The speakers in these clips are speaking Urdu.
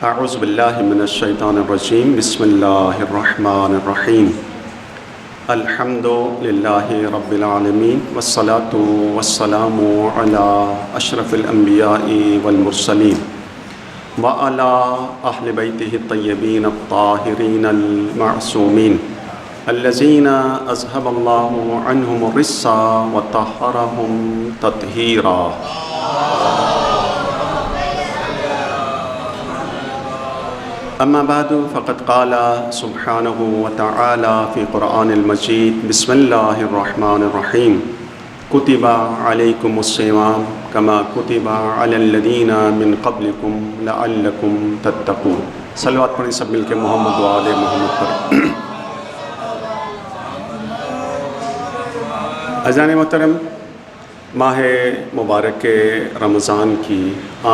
اعوذ باللہ من الشیطان الرجیم بسم اللہ الرحمن الرحیم الحمد للہ رب العالمین والصلاة والسلام علی اشرف الانبیاء والمرسلین وعلی اہل بیتہ الطیبین الطاہرین المعصومین الذین اذہب اللہ عنہم الرجس وطہرہم تطہیرا۔ اما بعد فقد قال سبحانہ وتعالی فی قرآن المجید بسم اللہ الرحمن الرحیم کتب علیکم الصیام کما کتب علی الذین من قبلکم لعلکم تتقون۔ صلوات پڑھیں سب مل کے محمد و آل محمد پر۔ عزیزان محترم، ماہ مبارک رمضان کی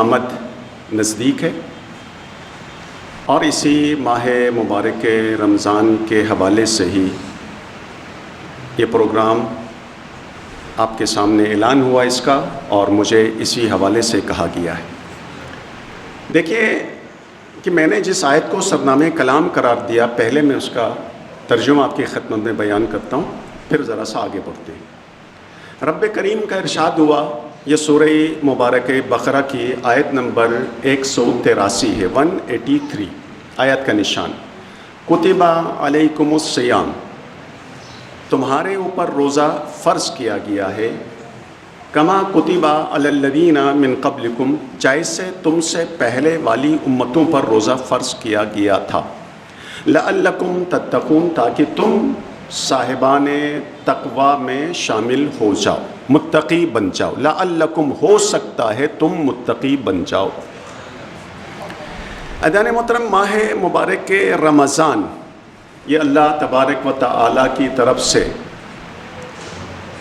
آمد نزدیک ہے، اور اسی ماہ مبارک رمضان کے حوالے سے ہی یہ پروگرام آپ کے سامنے اعلان ہوا اس کا، اور مجھے اسی حوالے سے کہا گیا ہے۔ دیکھیے کہ میں نے جس آیت کو سرنامہ کلام قرار دیا، پہلے میں اس کا ترجمہ آپ کی خدمت میں بیان کرتا ہوں، پھر ذرا سا آگے بڑھتے ہیں۔ رب کریم کا ارشاد ہوا، یہ سورہ مبارک بقرہ کی آیت نمبر 183 ہے، 183 آیت کا نشان۔ کتب علیکم الصیام، تمہارے اوپر روزہ فرض کیا گیا ہے، کما کتب علی الذین من قبلکم، جیسے تم سے پہلے والی امتوں پر روزہ فرض کیا گیا تھا، لعلکم تتقون، تاکہ تم صاحبان تقوی میں شامل ہو جاؤ، متقی بن جاؤ۔ لعلکم، ہو سکتا ہے تم متقی بن جاؤ۔ عزیزان محترم، ماہ مبارک رمضان یہ اللہ تبارک و تعالی کی طرف سے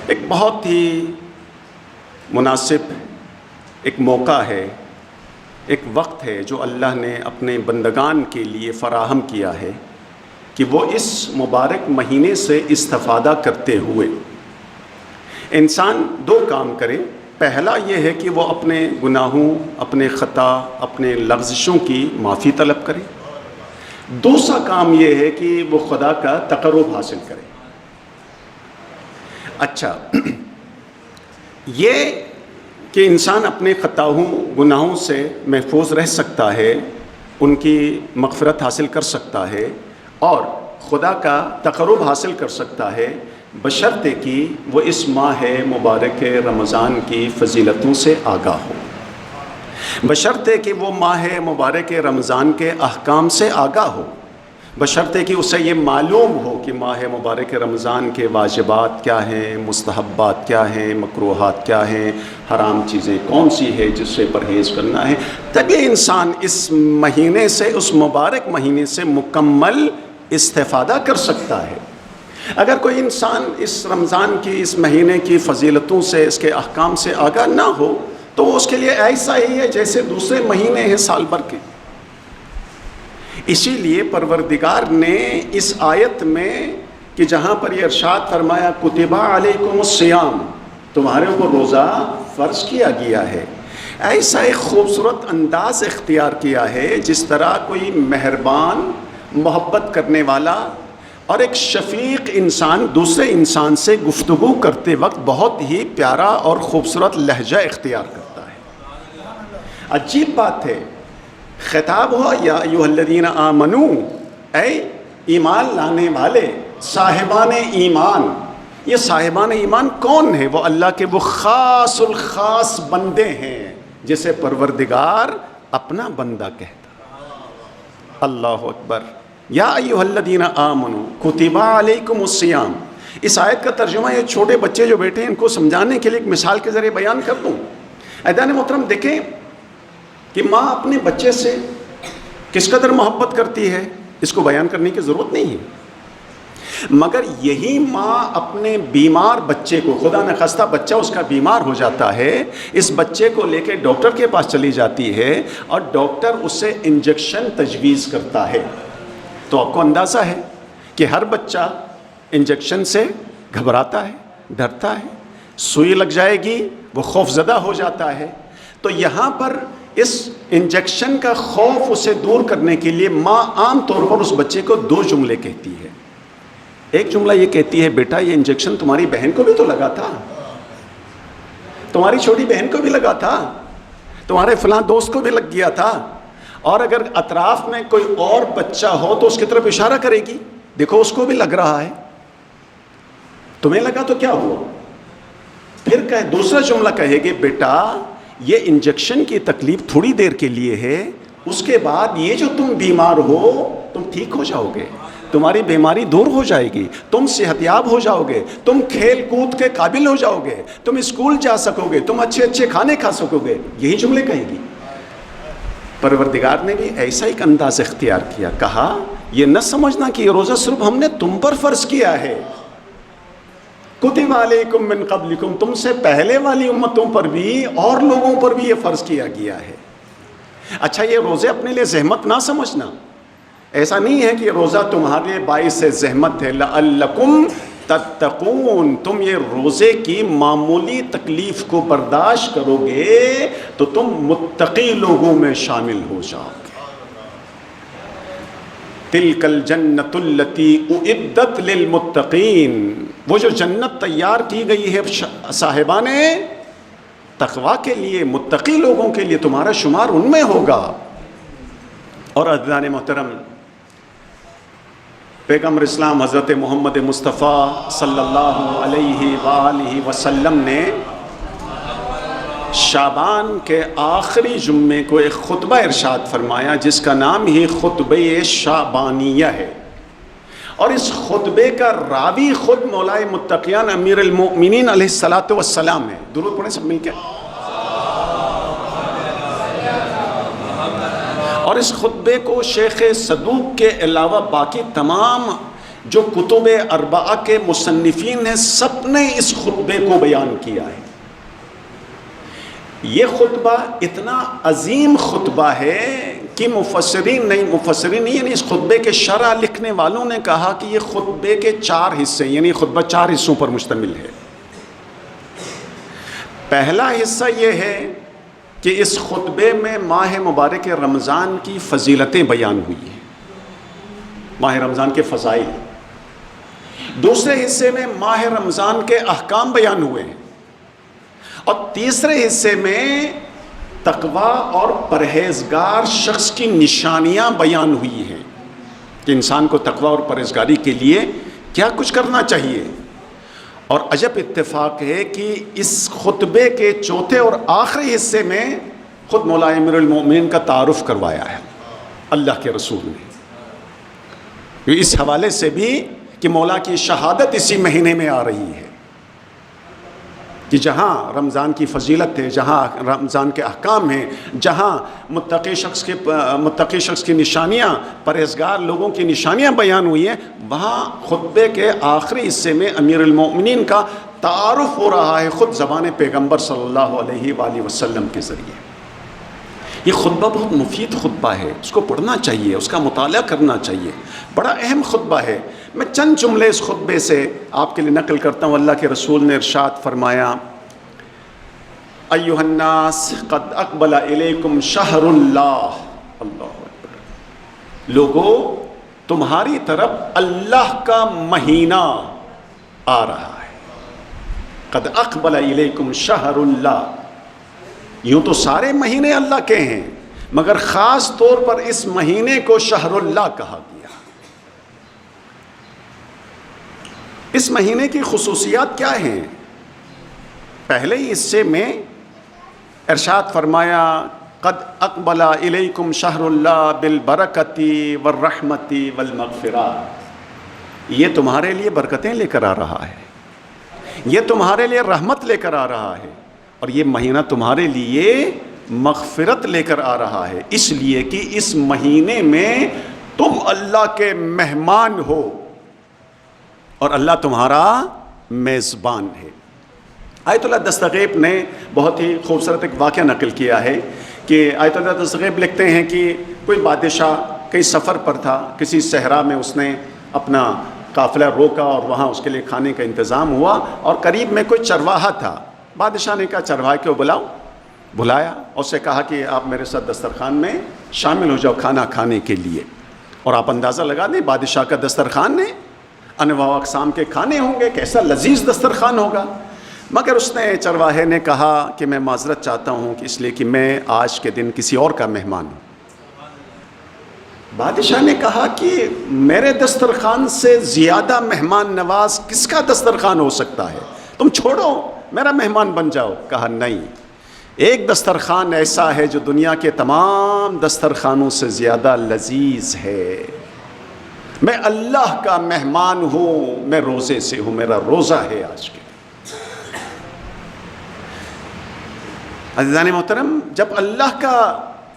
ایک بہت ہی مناسب ایک موقع ہے، ایک وقت ہے جو اللہ نے اپنے بندگان کے لیے فراہم کیا ہے کہ وہ اس مبارک مہینے سے استفادہ کرتے ہوئے انسان دو کام کرے۔ پہلا یہ ہے کہ وہ اپنے گناہوں، اپنے خطا، اپنے لغزشوں کی معافی طلب کرے۔ دوسرا کام یہ ہے کہ وہ خدا کا تقرب حاصل کرے۔ اچھا، یہ کہ انسان اپنے خطاؤں، گناہوں سے محفوظ رہ سکتا ہے، ان کی مغفرت حاصل کر سکتا ہے اور خدا کا تقرب حاصل کر سکتا ہے، بشرطے کہ وہ اس ماہ مبارک رمضان کی فضیلتوں سے آگاہ ہو، بشرطے کہ وہ ماہ مبارک رمضان کے احکام سے آگاہ ہو، بشرطے کہ اسے یہ معلوم ہو کہ ماہ مبارک رمضان کے واجبات کیا ہیں، مستحبات کیا ہیں، مکروہات کیا ہیں، حرام چیزیں کون سی ہے جس سے پرہیز کرنا ہے۔ تب یہ انسان اس مہینے سے، اس مبارک مہینے سے مکمل استفادہ کر سکتا ہے۔ اگر کوئی انسان اس رمضان کی، اس مہینے کی فضیلتوں سے، اس کے احکام سے آگاہ نہ ہو تو وہ اس کے لیے ایسا ہی ہے جیسے دوسرے مہینے ہیں سال بھر کے۔ اسی لیے پروردگار نے اس آیت میں کہ جہاں پر یہ ارشاد فرمایا کتب علیکم الصیام، تمہارے اوپر روزہ فرض کیا گیا ہے، ایسا ایک خوبصورت انداز اختیار کیا ہے جس طرح کوئی مہربان، محبت کرنے والا اور ایک شفیق انسان دوسرے انسان سے گفتگو کرتے وقت بہت ہی پیارا اور خوبصورت لہجہ اختیار کرتا ہے۔ عجیب بات ہے، خطاب ہوا یا ایھا الذین آمنو، اے ایمان لانے والے، صاحبان ایمان۔ یہ صاحبان ایمان کون ہیں؟ وہ اللہ کے وہ خاص الخاص بندے ہیں جسے پروردگار اپنا بندہ کہتا۔ اللہ اکبر۔ یا ایھا الذین آمنو کتب علیکم الصیام۔ اس آیت کا ترجمہ یہ چھوٹے بچے جو بیٹھے ہیں ان کو سمجھانے کے لیے ایک مثال کے ذریعے بیان کر دوں۔ عزیزان محترم، دیکھیں کہ ماں اپنے بچے سے کس قدر محبت کرتی ہے، اس کو بیان کرنے کی ضرورت نہیں ہے، مگر یہی ماں اپنے بیمار بچے کو، خدا نخواستہ بچہ اس کا بیمار ہو جاتا ہے، اس بچے کو لے کے ڈاکٹر کے پاس چلی جاتی ہے اور ڈاکٹر اسے انجیکشن تجویز کرتا ہے۔ تو آپ کو اندازہ ہے کہ ہر بچہ انجیکشن سے گھبراتا ہے، ڈرتا ہے، سوئی لگ جائے گی وہ خوف زدہ ہو جاتا ہے۔ تو یہاں پر اس انجیکشن کا خوف اسے دور کرنے کے لیے ماں عام طور پر اس بچے کو 2 جملے کہتی ہے. ایک جملہ یہ کہتی ہے بیٹا یہ انجیکشن تمہاری بہن کو بھی تو لگا تھا, تمہاری چھوٹی بہن کو بھی لگا تھا, تمہارے فلاں دوست کو بھی لگ گیا تھا, اور اگر اطراف میں کوئی اور بچہ ہو تو اس کی طرف اشارہ کرے گی, دیکھو اس کو بھی لگ رہا ہے, تمہیں لگا تو کیا ہوا. پھر دوسرا جملہ کہے گی بیٹا یہ انجیکشن کی تکلیف تھوڑی دیر کے لیے ہے, اس کے بعد یہ جو تم بیمار ہو تم ٹھیک ہو جاؤ گے, تمہاری بیماری دور ہو جائے گی, تم صحت یاب ہو جاؤ گے, تم کھیل کود کے قابل ہو جاؤ گے, تم اسکول جا سکو گے, تم اچھے اچھے کھانے کھا سکو گے. یہی جملے کہے گی. پروردگار نے بھی ایسا ایک انداز اختیار کیا, کہا یہ نہ سمجھنا کہ یہ روزہ صرف ہم نے تم پر فرض کیا ہے, کتب علیکم من قبلکم, تم سے پہلے والی امتوں پر بھی اور لوگوں پر بھی یہ فرض کیا گیا ہے. اچھا یہ روزے اپنے لیے زحمت نہ سمجھنا, ایسا نہیں ہے کہ یہ روزہ تمہارے لیے باعث زحمت ہے. لعلکم تتقون, تم یہ روزے کی معمولی تکلیف کو برداشت کرو گے تو تم متقی لوگوں میں شامل ہو جاؤ گے. تلک الجنت التی اعدت للمتقین, وہ جو جنت تیار کی گئی ہے صاحبان تقویٰ کے لیے, متقی لوگوں کے لیے, تمہارا شمار ان میں ہوگا. اور عزیزان محترم, پیغمبر اسلام حضرت محمد مصطفیٰ صلی اللہ علیہ وآلہ وسلم نے شعبان کے آخری جمعے کو ایک خطبہ ارشاد فرمایا جس کا نام ہی خطبہ شعبانیہ ہے, اور اس خطبے کا راوی خود مولائے متقیان امیر المؤمنین علیہ الصلاۃ والسلام ہے. درود پڑھیں سب مل کے. اور اس خطبے کو شیخ صدوق کے علاوہ باقی تمام جو کتب اربعہ کے مصنفین ہیں سب نے اس خطبے کو بیان کیا ہے. یہ خطبہ اتنا عظیم خطبہ ہے کہ مفسرین نہیں یعنی اس خطبے کے شرح لکھنے والوں نے کہا کہ یہ خطبے کے 4 حصے, یعنی خطبہ 4 حصوں پر مشتمل ہے. پہلا حصہ یہ ہے کہ اس خطبے میں ماہ مبارک رمضان کی فضیلتیں بیان ہوئی ہیں, ماہ رمضان کے فضائل. دوسرے حصے میں ماہ رمضان کے احکام بیان ہوئے ہیں, اور تیسرے حصے میں تقویٰ اور پرہیزگار شخص کی نشانیاں بیان ہوئی ہیں کہ انسان کو تقویٰ اور پرہیزگاری کے لیے کیا کچھ کرنا چاہیے. اور عجب اتفاق ہے کہ اس خطبے کے چوتھے اور آخری حصے میں خود مولا امیر المؤمنین کا تعارف کروایا ہے اللہ کے رسول نے, اس حوالے سے بھی کہ مولا کی شہادت اسی مہینے میں آ رہی ہے کہ جہاں رمضان کی فضیلت ہے, جہاں رمضان کے احکام ہیں, جہاں متقی شخص کی نشانیاں, پرہیزگار لوگوں کی نشانیاں بیان ہوئی ہیں, وہاں خطبے کے آخری حصے میں امیر المؤمنین کا تعارف ہو رہا ہے خود زبان پیغمبر صلی اللہ علیہ وآلہ وسلم کے ذریعے. یہ خطبہ بہت مفید خطبہ ہے, اس کو پڑھنا چاہیے, اس کا مطالعہ کرنا چاہیے, بڑا اہم خطبہ ہے. میں چند جملے اس خطبے سے آپ کے لیے نقل کرتا ہوں. اللہ کے رسول نے ارشاد فرمایا, ایھا الناس قد اقبل الیکم شہر اللہ, اللہ اکبر, لوگو تمہاری طرف اللہ کا مہینہ آ رہا ہے. قد اقبل الیکم شہر اللہ, یوں تو سارے مہینے اللہ کے ہیں مگر خاص طور پر اس مہینے کو شہر اللہ کہا گیا. اس مہینے کی خصوصیات کیا ہیں؟ پہلے ہی حصے میں ارشاد فرمایا, قد اقبل الیکم شہر اللہ بالبرکۃ والرحمۃ والمغفرہ, یہ تمہارے لیے برکتیں لے کر آ رہا ہے, یہ تمہارے لیے رحمت لے کر آ رہا ہے, اور یہ مہینہ تمہارے لیے مغفرت لے کر آ رہا ہے, اس لیے کہ اس مہینے میں تم اللہ کے مہمان ہو اور اللہ تمہارا میزبان ہے. آیت اللہ دستغیب نے بہت ہی خوبصورت ایک واقعہ نقل کیا ہے کہ آیت اللہ دستغیب لکھتے ہیں کہ کوئی بادشاہ کئی سفر پر تھا, کسی صحرا میں اس نے اپنا قافلہ روکا اور وہاں اس کے لیے کھانے کا انتظام ہوا, اور قریب میں کوئی چرواہا تھا. بادشاہ نے کہا چرواہے کو بلاؤ. بلایا اور اسے کہا کہ آپ میرے ساتھ دسترخوان میں شامل ہو جاؤ کھانا کھانے کے لیے. اور آپ اندازہ لگا دیں بادشاہ کا دسترخوان ہے، انواع و اقسام کے کھانے ہوں گے، کیسا لذیذ دسترخوان ہوگا. مگر اس نے چرواہے نے کہا کہ میں معذرت چاہتا ہوں کہ اس لیے کہ میں آج کے دن کسی اور کا مہمان ہوں. بادشاہ نے کہا کہ میرے دسترخوان سے زیادہ مہمان نواز کس کا دسترخوان ہو سکتا ہے، تم چھوڑو میرا مہمان بن جاؤ. کہا نہیں، ایک دسترخوان ایسا ہے جو دنیا کے تمام دسترخوانوں سے زیادہ لذیذ ہے. میں اللہ کا مہمان ہوں، میں روزے سے ہوں، میرا روزہ ہے آج کے. عزیزان محترم، جب اللہ کا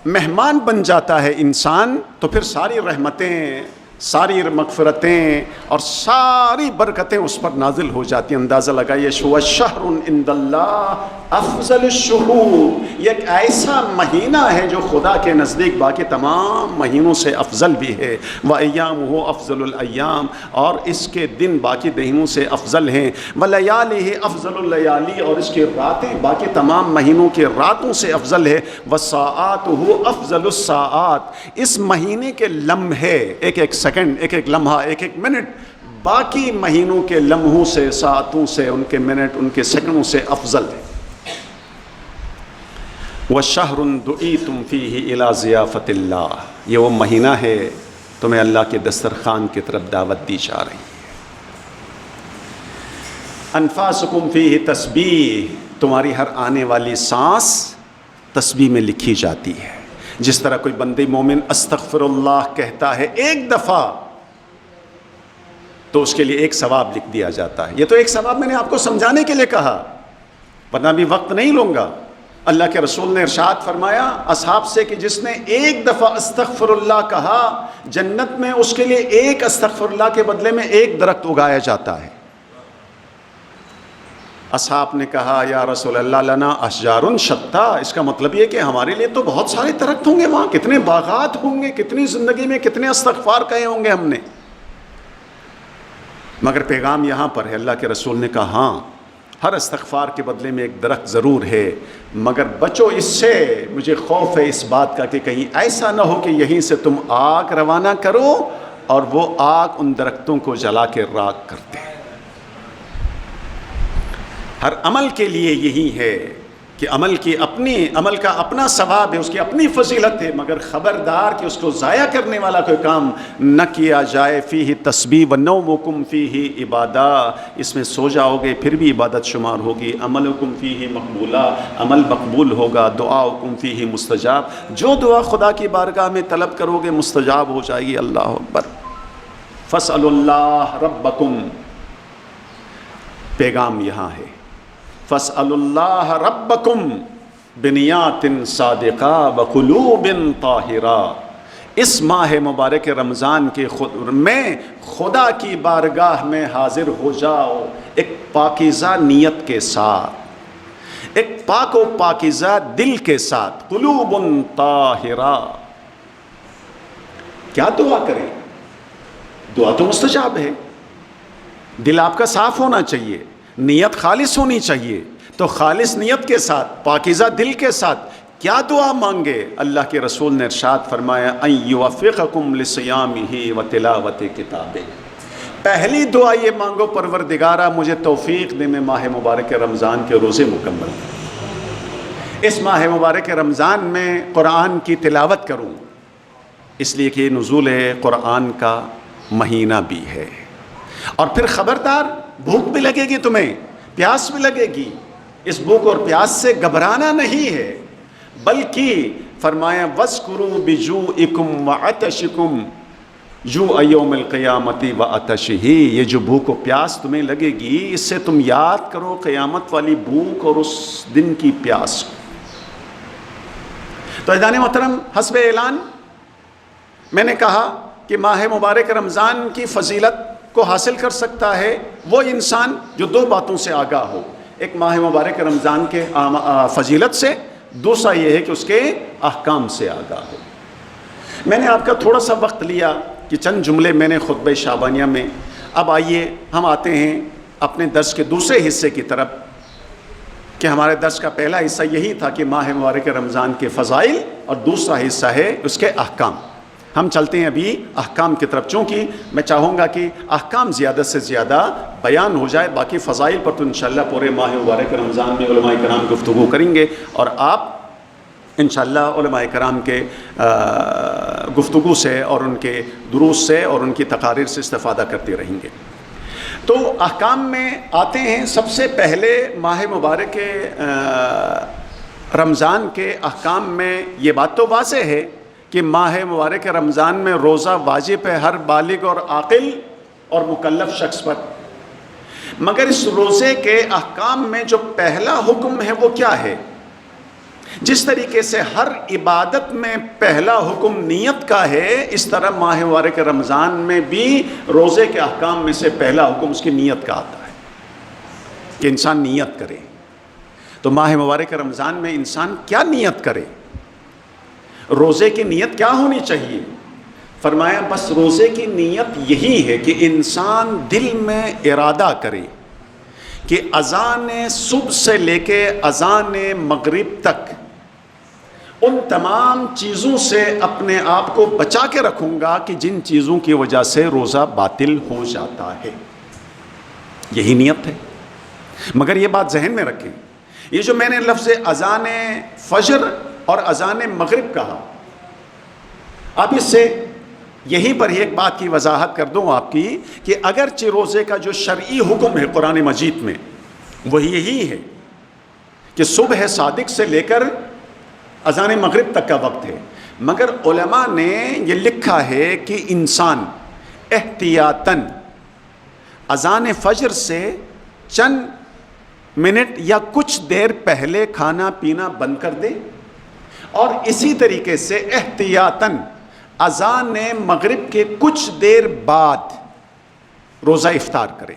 مہمان بن جاتا ہے انسان تو پھر ساری رحمتیں، ساری مغفرتیں اور ساری برکتیں اس پر نازل ہو جاتی ہیں. اندازہ لگائیے شو شہر عند اللہ افضل الشہور، یہ ایک ایسا مہینہ ہے جو خدا کے نزدیک باقی تمام مہینوں سے افضل بھی ہے. وَأَيَّامُهُ أَفْضَلُ الْأَيَّامِ، اور اس کے دن باقی دنوں سے افضل ہیں. وَلَيَالِهِ أَفْضَلُ اللَّيَالِي، اور اس کی راتیں باقی تمام مہینوں کے راتوں سے افضل ہے. وَسَاعَاتُهُ أَفْضَلُ السَّاعَاتِ، اس مہینے کے لمحے، ایک ایک سیکنڈ، ایک ایک لمحہ، ایک ایک منٹ باقی مہینوں کے لمحوں سے، ساعتوں سے، ان کے منٹ، ان کے سیکنڈوں سے افضل ہے. وَشَهْرٌ دُعِيتُمْ فِيهِ إِلَى ضِيَافَةِ اللَّهِ، یہ وہ مہینہ ہے تمہیں اللہ کے دسترخوان کی طرف دعوت دی جا رہی ہے. أَنفَاسُكُمْ فِيهِ تسبیح، تمہاری ہر آنے والی سانس تسبیح میں لکھی جاتی ہے. جس طرح کوئی بندے مومن استغفر اللہ کہتا ہے ایک دفعہ تو اس کے لیے ایک ثواب لکھ دیا جاتا ہے. یہ تو ایک ثواب میں نے آپ کو سمجھانے کے لیے کہا، ورنہ بھی وقت نہیں لوں گا. اللہ کے رسول نے ارشاد فرمایا اصحاب سے کہ جس نے ایک دفعہ استغفر اللہ کہا، جنت میں اس کے لیے ایک استغفر اللہ کے بدلے میں ایک درخت اگایا جاتا ہے. اصحاب نے کہا یا رسول اللہ لنا اشجار شتیٰ، اس کا مطلب یہ کہ ہمارے لیے تو بہت سارے درخت ہوں گے، وہاں کتنے باغات ہوں گے، کتنی زندگی میں کتنے استغفار کہے ہوں گے ہم نے. مگر پیغام یہاں پر ہے. اللہ کے رسول نے کہا ہاں، ہر استغفار کے بدلے میں ایک درخت ضرور ہے، مگر بچو اس سے، مجھے خوف ہے اس بات کا کہ کہیں ایسا نہ ہو کہ یہیں سے تم آگ روانہ کرو اور وہ آگ ان درختوں کو جلا کے راکھ کر دے. ہر عمل کے لیے یہی ہے کہ عمل کا اپنا ثواب ہے، اس کی اپنی فضیلت ہے، مگر خبردار کہ اس کو ضائع کرنے والا کوئی کام نہ کیا جائے. فیہ تسبیح ونومکم فیہ عبادہ، اس میں سو جاؤ گے پھر بھی عبادت شمار ہوگی. عملکم فیہ مقبولہ، عمل مقبول ہوگا. دعاؤکم فیہ مستجاب، جو دعا خدا کی بارگاہ میں طلب کرو گے مستجاب ہو جائے گی. اللہ اکبر. فاسألوا اللہ ربکم، پیغام یہاں ہے فاسألوا اللہ ربکم بنیات صادقہ وقلوب طاہرہ. اس ماہ مبارک رمضان کے میں خدا کی بارگاہ میں حاضر ہو جاؤ ایک پاکیزہ نیت کے ساتھ، ایک پاک و پاکیزہ دل کے ساتھ. قلوب طاہرہ، کیا دعا کریں؟ دعا تو مستجاب ہے. دل آپ کا صاف ہونا چاہیے، نیت خالص ہونی چاہیے. تو خالص نیت کے ساتھ، پاکیزہ دل کے ساتھ کیا دعا مانگے؟ اللہ کے رسول نے ارشاد فرمایا ان یوفقکم لصیامہ وتلاوت کتابہ. پہلی دعا یہ مانگو پروردگارہ مجھے توفیق دے میں ماہ مبارک رمضان کے روزے مکمل کروں، اس ماہ مبارک رمضان میں قرآن کی تلاوت کروں، اس لیے کہ نزول قرآن کا مہینہ بھی ہے. اور پھر خبردار، بھوک بھی لگے گی تمہیں، پیاس بھی لگے گی. اس بھوک اور پیاس سے گھبرانا نہیں ہے، بلکہ فرمایا وَاذْكُرُوا بِجُوعِكُمْ وَعَطَشِكُمْ جُوعَ يَوْمِ الْقِيَامَةِ وَعَطَشِهِ. یہ جو بھوک و پیاس تمہیں لگے گی، اس سے تم یاد کرو قیامت والی بھوک اور اس دن کی پیاس. تو عزیزان محترم، حسب اعلان میں نے کہا کہ ماہ مبارک رمضان کی فضیلت کو حاصل کر سکتا ہے وہ انسان جو دو باتوں سے آگاہ ہو. ایک ماہ مبارک رمضان کے فضیلت سے، دوسرا یہ ہے کہ اس کے احکام سے آگاہ ہو. میں نے آپ کا تھوڑا سا وقت لیا کہ چند جملے میں نے خطبہ شعبانیہ میں. اب آئیے ہم آتے ہیں اپنے درس کے دوسرے حصے کی طرف. کہ ہمارے درس کا پہلا حصہ یہی تھا کہ ماہ مبارک رمضان کے فضائل، اور دوسرا حصہ ہے اس کے احکام۔ ہم چلتے ہیں ابھی احکام کی طرف، چونکہ میں چاہوں گا کہ احکام زیادہ سے زیادہ بیان ہو جائے، باقی فضائل پر تو انشاءاللہ پورے ماہ مبارک رمضان میں علماء کرام گفتگو کریں گے، اور آپ انشاءاللہ علماء کرام کے گفتگو سے اور ان کے دروس سے اور ان کی تقاریر سے استفادہ کرتے رہیں گے۔ تو احکام میں آتے ہیں، سب سے پہلے ماہ مبارک رمضان کے احکام میں یہ بات تو واضح ہے کہ ماہ مبارک رمضان میں روزہ واجب ہے ہر بالغ اور عاقل اور مکلف شخص پر، مگر اس روزے کے احکام میں جو پہلا حکم ہے وہ کیا ہے؟ جس طریقے سے ہر عبادت میں پہلا حکم نیت کا ہے، اس طرح ماہ مبارک رمضان میں بھی روزے کے احکام میں سے پہلا حکم اس کی نیت کا آتا ہے کہ انسان نیت کرے۔ تو ماہ مبارک رمضان میں انسان کیا نیت کرے؟ روزے کی نیت کیا ہونی چاہیے؟ فرمایا بس روزے کی نیت یہی ہے کہ انسان دل میں ارادہ کرے کہ اذان صبح سے لے کے اذان مغرب تک ان تمام چیزوں سے اپنے آپ کو بچا کے رکھوں گا کہ جن چیزوں کی وجہ سے روزہ باطل ہو جاتا ہے۔ یہی نیت ہے، مگر یہ بات ذہن میں رکھیں، یہ جو میں نے لفظ اذان فجر اور اذان مغرب کہا، اب اس سے یہیں پر ہی ایک بات کی وضاحت کر دوں آپ کی کہ اگرچہ روزے کا جو شرعی حکم ہے قرآن مجید میں وہی یہی ہے کہ صبح صادق سے لے کر اذان مغرب تک کا وقت ہے، مگر علماء نے یہ لکھا ہے کہ انسان احتیاطاً اذان فجر سے چند منٹ یا کچھ دیر پہلے کھانا پینا بند کر دے، اور اسی طریقے سے احتیاطاً اذان مغرب کے کچھ دیر بعد روزہ افطار کرے۔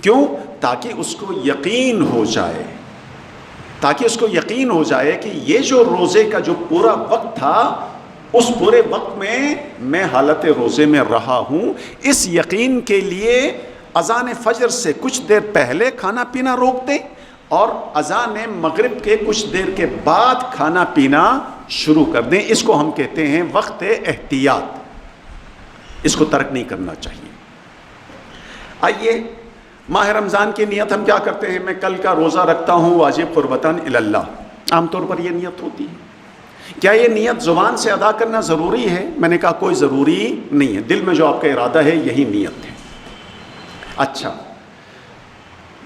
کیوں؟ تاکہ اس کو یقین ہو جائے کہ یہ جو روزے کا جو پورا وقت تھا اس پورے وقت میں حالت روزے میں رہا ہوں۔ اس یقین کے لیے اذان فجر سے کچھ دیر پہلے کھانا پینا روک دیں اور اذان مغرب کے کچھ دیر کے بعد کھانا پینا شروع کر دیں۔ اس کو ہم کہتے ہیں وقت احتیاط، اس کو ترک نہیں کرنا چاہیے۔ آئیے ماہ رمضان کی نیت ہم کیا کرتے ہیں؟ میں کل کا روزہ رکھتا ہوں واجب قربتاً اللہ، عام طور پر یہ نیت ہوتی ہے۔ کیا یہ نیت زبان سے ادا کرنا ضروری ہے؟ میں نے کہا کوئی ضروری نہیں ہے، دل میں جو آپ کا ارادہ ہے یہی نیت ہے۔ اچھا،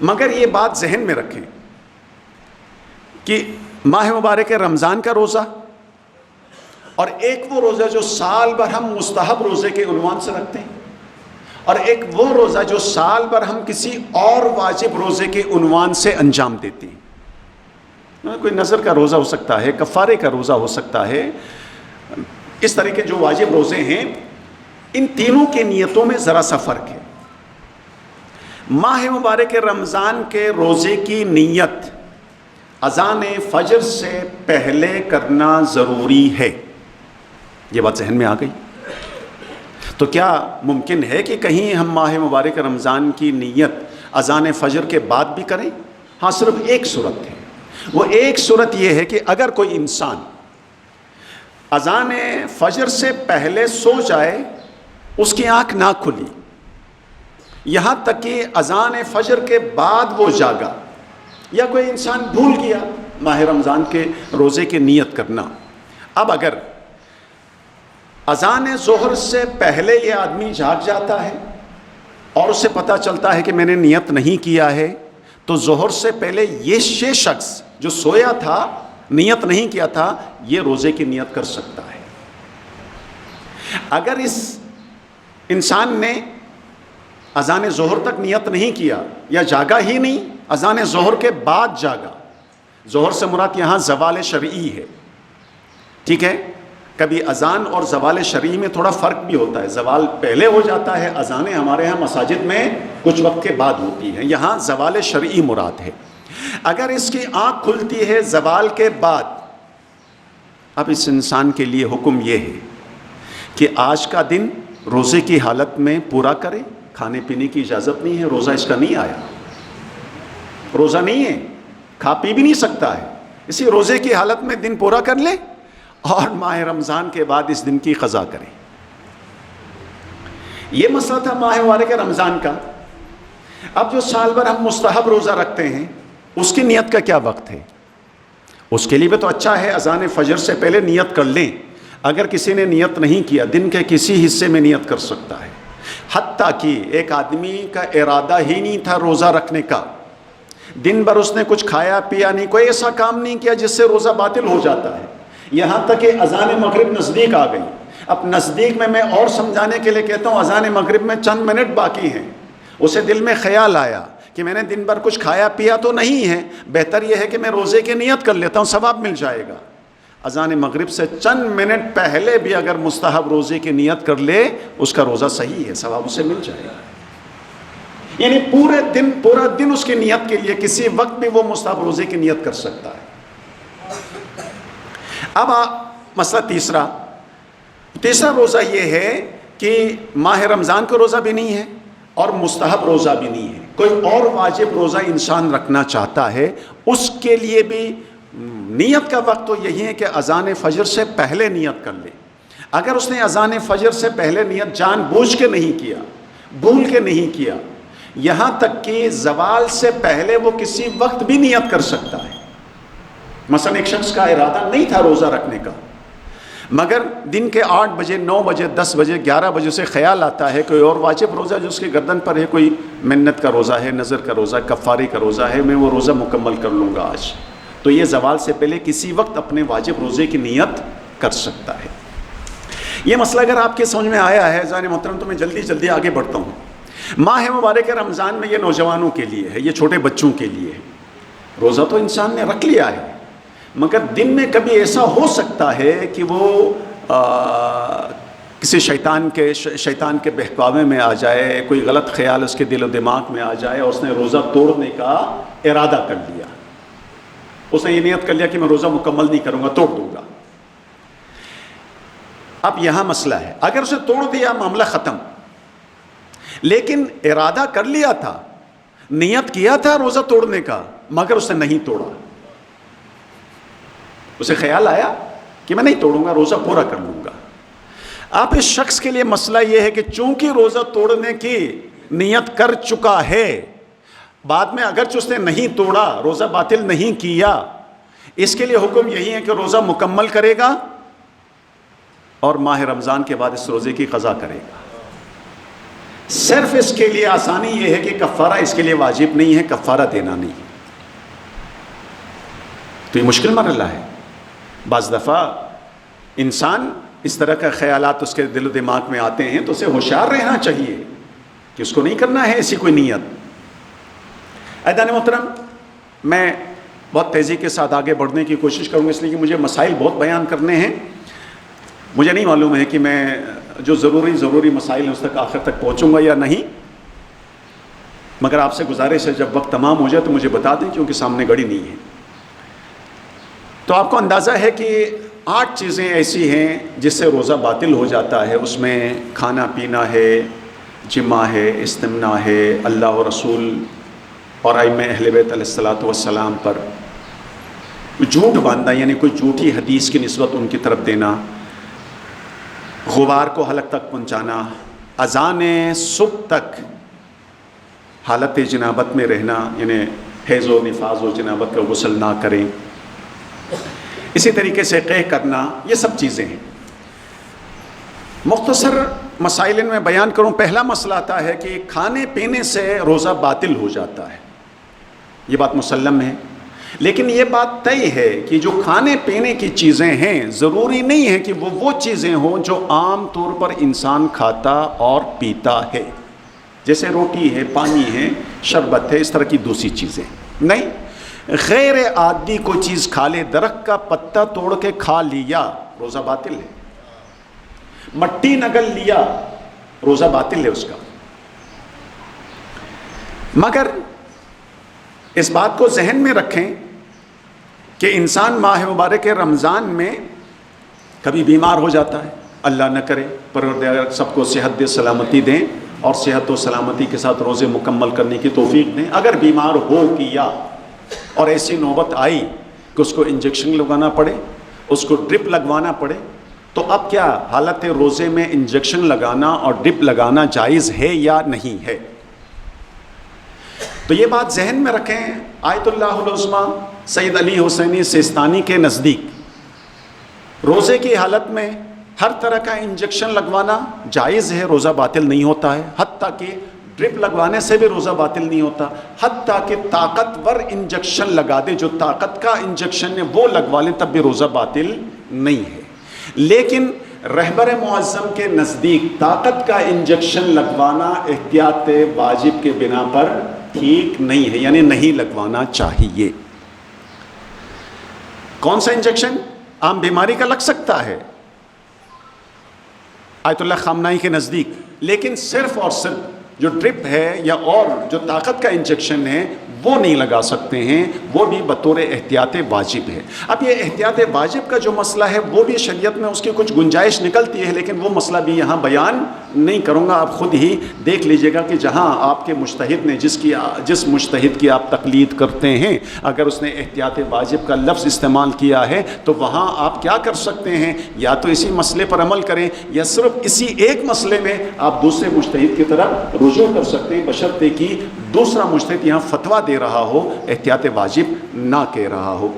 مگر یہ بات ذہن میں رکھیں کہ ماہ مبارک رمضان کا روزہ اور ایک وہ روزہ جو سال بھر ہم مستحب روزے کے عنوان سے رکھتے ہیں، اور ایک وہ روزہ جو سال بھر ہم کسی اور واجب روزے کے عنوان سے انجام دیتے ہیں۔ کوئی نظر کا روزہ ہو سکتا ہے، کفارے کا روزہ ہو سکتا ہے، اس طرح کے جو واجب روزے ہیں، ان تینوں کی نیتوں میں ذرا سا فرق ہے۔ ماہ مبارک رمضان کے روزے کی نیت اذان فجر سے پہلے کرنا ضروری ہے، یہ بات ذہن میں آ گئی۔ تو کیا ممکن ہے کہ کہیں ہم ماہ مبارک رمضان کی نیت اذان فجر کے بعد بھی کریں؟ ہاں، صرف ایک صورت ہے، وہ ایک صورت یہ ہے کہ اگر کوئی انسان اذان فجر سے پہلے سو جائے، اس کی آنکھ نہ کھلی، یہاں تک کہ اذان فجر کے بعد وہ جاگا، یا کوئی انسان بھول گیا ماہ رمضان کے روزے کی نیت کرنا، اب اگر اذان ظہر سے پہلے یہ آدمی جاگ جاتا ہے اور اسے پتہ چلتا ہے کہ میں نے نیت نہیں کیا ہے، تو ظہر سے پہلے یہ شخص جو سویا تھا، نیت نہیں کیا تھا، یہ روزے کی نیت کر سکتا ہے۔ اگر اس انسان نے اذان ظہر تک نیت نہیں کیا یا جاگا ہی نہیں، اذان ظہر کے بعد جاگا، ظہر سے مراد یہاں زوال شرعی ہے، ٹھیک ہے؟ کبھی اذان اور زوال شرعی میں تھوڑا فرق بھی ہوتا ہے، زوال پہلے ہو جاتا ہے، اذانیں ہمارے ہاں مساجد میں کچھ وقت کے بعد ہوتی ہیں، یہاں زوال شرعی مراد ہے۔ اگر اس کی آنکھ کھلتی ہے زوال کے بعد، اب اس انسان کے لیے حکم یہ ہے کہ آج کا دن روزے کی حالت میں پورا کرے، کھانے پینے کی اجازت نہیں ہے، روزہ اس کا نہیں آیا، روزہ نہیں ہے، کھا پی بھی نہیں سکتا ہے، اسی روزے کی حالت میں دن پورا کر لے اور ماہ رمضان کے بعد اس دن کی قضا کرے۔ یہ مسئلہ تھا ماہ مبارک رمضان کا۔ اب جو سال بھر ہم مستحب روزہ رکھتے ہیں اس کی نیت کا کیا وقت ہے؟ اس کے لیے بھی تو اچھا ہے اذان فجر سے پہلے نیت کر لیں۔ اگر کسی نے نیت نہیں کیا، دن کے کسی حصے میں نیت کر سکتا ہے۔ حتیٰ کہ ایک آدمی کا ارادہ ہی نہیں تھا روزہ رکھنے کا، دن بھر اس نے کچھ کھایا پیا نہیں، کوئی ایسا کام نہیں کیا جس سے روزہ باطل ہو جاتا ہے، یہاں تک کہ اذان مغرب نزدیک آ گئی۔ اب نزدیک میں اور سمجھانے کے لیے کہتا ہوں، اذان مغرب میں چند منٹ باقی ہیں، اسے دل میں خیال آیا کہ میں نے دن بھر کچھ کھایا پیا تو نہیں ہے، بہتر یہ ہے کہ میں روزے کی نیت کر لیتا ہوں، ثواب مل جائے گا۔ اذان مغرب سے چند منٹ پہلے بھی اگر مستحب روزے کی نیت کر لے، اس کا روزہ صحیح ہے، ثواب اسے مل جائے گا۔ یعنی پورا دن اس کی نیت کے لیے کسی وقت بھی وہ مستحب روزے کی نیت کر سکتا ہے۔ اب مسئلہ تیسرا روزہ یہ ہے کہ ماہ رمضان کا روزہ بھی نہیں ہے اور مستحب روزہ بھی نہیں ہے، کوئی اور واجب روزہ انسان رکھنا چاہتا ہے، اس کے لیے بھی نیت کا وقت تو یہی ہے کہ اذان فجر سے پہلے نیت کر لے۔ اگر اس نے اذان فجر سے پہلے نیت جان بوجھ کے نہیں کیا، بھول کے نہیں کیا، یہاں تک کہ زوال سے پہلے وہ کسی وقت بھی نیت کر سکتا ہے۔ مثلا ایک شخص کا ارادہ نہیں تھا روزہ رکھنے کا، مگر دن کے 8 بجے 9 بجے 10 بجے 11 بجے سے خیال آتا ہے کوئی اور واجب روزہ جو اس کے گردن پر ہے، کوئی منت کا روزہ ہے، نظر کا روزہ، کفارے کا روزہ ہے، میں وہ روزہ مکمل کر لوں گا آج، تو یہ زوال سے پہلے کسی وقت اپنے واجب روزے کی نیت کر سکتا ہے۔ یہ مسئلہ اگر آپ کے سمجھ میں آیا ہے عزیزان محترم تو میں جلدی آگے بڑھتا ہوں۔ ماہ مبارک رمضان میں یہ نوجوانوں کے لیے ہے، یہ چھوٹے بچوں کے لیے ہے۔ روزہ تو انسان نے رکھ لیا ہے، مگر دن میں کبھی ایسا ہو سکتا ہے کہ وہ کسی شیطان کے بہکاوے میں آ جائے، کوئی غلط خیال اس کے دل و دماغ میں آ جائے اور اس نے روزہ توڑنے کا ارادہ کر لیا، اس نے یہ نیت کر لیا کہ میں روزہ مکمل نہیں کروں گا، توڑ دوں گا۔ اب یہاں مسئلہ ہے، اگر اسے توڑ دیا معاملہ ختم، لیکن ارادہ کر لیا تھا، نیت کیا تھا روزہ توڑنے کا، مگر اس نے نہیں توڑا، اسے خیال آیا کہ میں نہیں توڑوں گا، روزہ پورا کر لوں گا۔ اب اس شخص کے لیے مسئلہ یہ ہے کہ چونکہ روزہ توڑنے کی نیت کر چکا ہے، بعد میں اگرچہ اس نے نہیں توڑا، روزہ باطل نہیں کیا، اس کے لیے حکم یہی ہے کہ روزہ مکمل کرے گا اور ماہ رمضان کے بعد اس روزے کی قضا کرے گا۔ صرف اس کے لیے آسانی یہ ہے کہ کفارہ اس کے لیے واجب نہیں ہے، کفارہ دینا نہیں ہے۔ تو یہ مشکل مرحلہ ہے۔ بعض دفعہ انسان اس طرح کا خیالات اس کے دل و دماغ میں آتے ہیں تو اسے ہوشیار رہنا چاہیے کہ اس کو نہیں کرنا ہے ایسی کوئی نیت۔ عزیزان محترم، میں بہت تیزی کے ساتھ آگے بڑھنے کی کوشش کروں گا، اس لیے کہ مجھے مسائل بہت بیان کرنے ہیں۔ مجھے نہیں معلوم ہے کہ میں جو ضروری مسائل ہیں اس تک آخر تک پہنچوں گا یا نہیں، مگر آپ سے گزارش ہے جب وقت تمام ہو جائے تو مجھے بتا دیں، کیونکہ سامنے گھڑی نہیں ہے۔ تو آپ کو اندازہ ہے کہ 8 چیزیں ایسی ہیں جس سے روزہ باطل ہو جاتا ہے، اس میں کھانا پینا ہے، جماع ہے، استمنا ہے، اللہ و رسول اور ائمہ اہل بیت علیہ الصلوۃ والسلام پر جھوٹ باندھنا، یعنی کوئی جھوٹی حدیث کی نسبت ان کی طرف دینا، غبار کو حلق تک پہنچانا، اذان صبح تک حالت جنابت میں رہنا، یعنی حیض و نفاس و جنابت کا غسل نہ کریں، اسی طریقے سے قے کرنا، یہ سب چیزیں ہیں۔ مختصر مسائل میں بیان کروں۔ پہلا مسئلہ آتا ہے کہ کھانے پینے سے روزہ باطل ہو جاتا ہے، یہ بات مسلم ہے، لیکن یہ بات طے ہے کہ جو کھانے پینے کی چیزیں ہیں ضروری نہیں ہے کہ وہ چیزیں ہوں جو عام طور پر انسان کھاتا اور پیتا ہے، جیسے روٹی ہے، پانی ہے، شربت ہے، اس طرح کی دوسری چیزیں نہیں۔ غیر عادی کوئی چیز کھا لے، درخت کا پتا توڑ کے کھا لیا، روزہ باطل ہے۔ مٹی نگل لیا، روزہ باطل ہے اس کا۔ مگر اس بات کو ذہن میں رکھیں کہ انسان ماہ مبارک رمضان میں کبھی بیمار ہو جاتا ہے، اللہ نہ کرے، پروردگار سب کو صحت دے، سلامتی دیں، اور صحت و سلامتی کے ساتھ روزے مکمل کرنے کی توفیق دیں۔ اگر بیمار ہو کیا اور ایسی نوبت آئی کہ اس کو انجیکشن لگانا پڑے، اس کو ڈرپ لگوانا پڑے، تو اب کیا حالت روزے میں انجیکشن لگانا اور ڈرپ لگانا جائز ہے یا نہیں ہے؟ تو یہ بات ذہن میں رکھیں۔ آیت اللہ العظمیٰ سید علی حسینی سیستانی کے نزدیک روزے کی حالت میں ہر طرح کا انجیکشن لگوانا جائز ہے، روزہ باطل نہیں ہوتا ہے، حتیٰ کہ ڈرپ لگوانے سے بھی روزہ باطل نہیں ہوتا، حتیٰ کہ طاقتور انجیکشن لگا دے، جو طاقت کا انجیکشن ہے وہ لگوا لیں، تب بھی روزہ باطل نہیں ہے۔ لیکن رہبر معظم کے نزدیک طاقت کا انجیکشن لگوانا احتیاط واجب کے بنا پر ٹھیک نہیں ہے، یعنی نہیں لگوانا چاہیے۔ کون سا انجیکشن؟ عام بیماری کا لگ سکتا ہے آیت اللہ خامنائی کے نزدیک، لیکن صرف اور صرف جو ڈرپ ہے یا اور جو طاقت کا انجیکشن ہے وہ نہیں لگا سکتے ہیں، وہ بھی بطور احتیاط واجب ہے۔ اب یہ احتیاط واجب کا جو مسئلہ ہے وہ بھی شریعت میں اس کی کچھ گنجائش نکلتی ہے، لیکن وہ مسئلہ بھی یہاں بیان نہیں کروں گا، آپ خود ہی دیکھ لیجئے گا کہ جہاں آپ کے مجتہد نے جس مجتہد کی آپ تقلید کرتے ہیں، اگر اس نے احتیاط واجب کا لفظ استعمال کیا ہے تو وہاں آپ کیا کر سکتے ہیں؟ یا تو اسی مسئلے پر عمل کریں، یا صرف اسی ایک مسئلے میں آپ دوسرے مجتہد کی طرف رجوع کر سکتے ہیں، بشرطے کہ دوسرا مجتہد یہاں فتویٰ دے رہا ہو، احتیاط واجب نہ کہہ رہا ہو۔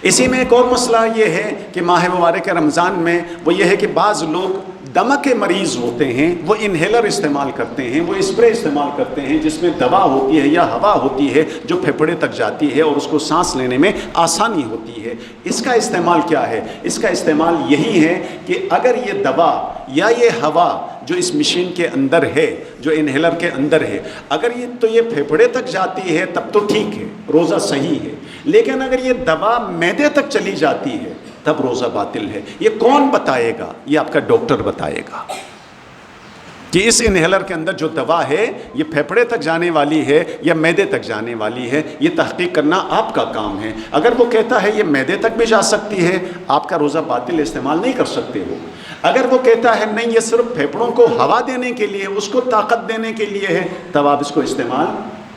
اسی میں ایک اور مسئلہ یہ ہے کہ ماہ مبارک رمضان میں وہ یہ ہے کہ بعض لوگ دمہ کے مریض ہوتے ہیں، وہ انہیلر استعمال کرتے ہیں، وہ اسپرے استعمال کرتے ہیں جس میں دوا ہوتی ہے یا ہوا ہوتی ہے جو پھیپھڑے تک جاتی ہے اور اس کو سانس لینے میں آسانی ہوتی ہے۔ اس کا استعمال کیا ہے؟ اس کا استعمال یہی ہے کہ اگر یہ دوا یا یہ ہوا جو اس مشین کے اندر ہے، جو انہیلر کے اندر ہے، اگر یہ پھیپھڑے تک جاتی ہے تب تو ٹھیک ہے، روزہ صحیح ہے، لیکن اگر یہ دوا معدے تک چلی جاتی ہے تب روزہ باطل ہے۔ یہ کون بتائے گا؟ یہ آپ کا ڈاکٹر بتائے گا کہ اس انہیلر کے اندر جو دوا ہے یہ پھیپھڑے تک جانے والی ہے یا معدے تک جانے والی ہے، یہ تحقیق کرنا آپ کا کام ہے۔ اگر وہ کہتا ہے یہ معدے تک بھی جا سکتی ہے، آپ کا روزہ باطل استعمال نہیں کر سکتے ہو۔ اگر وہ کہتا ہے نہیں یہ صرف پھیپھڑوں کو ہوا دینے کے لیے، اس کو طاقت دینے کے لیے ہے، تب آپ اس کو استعمال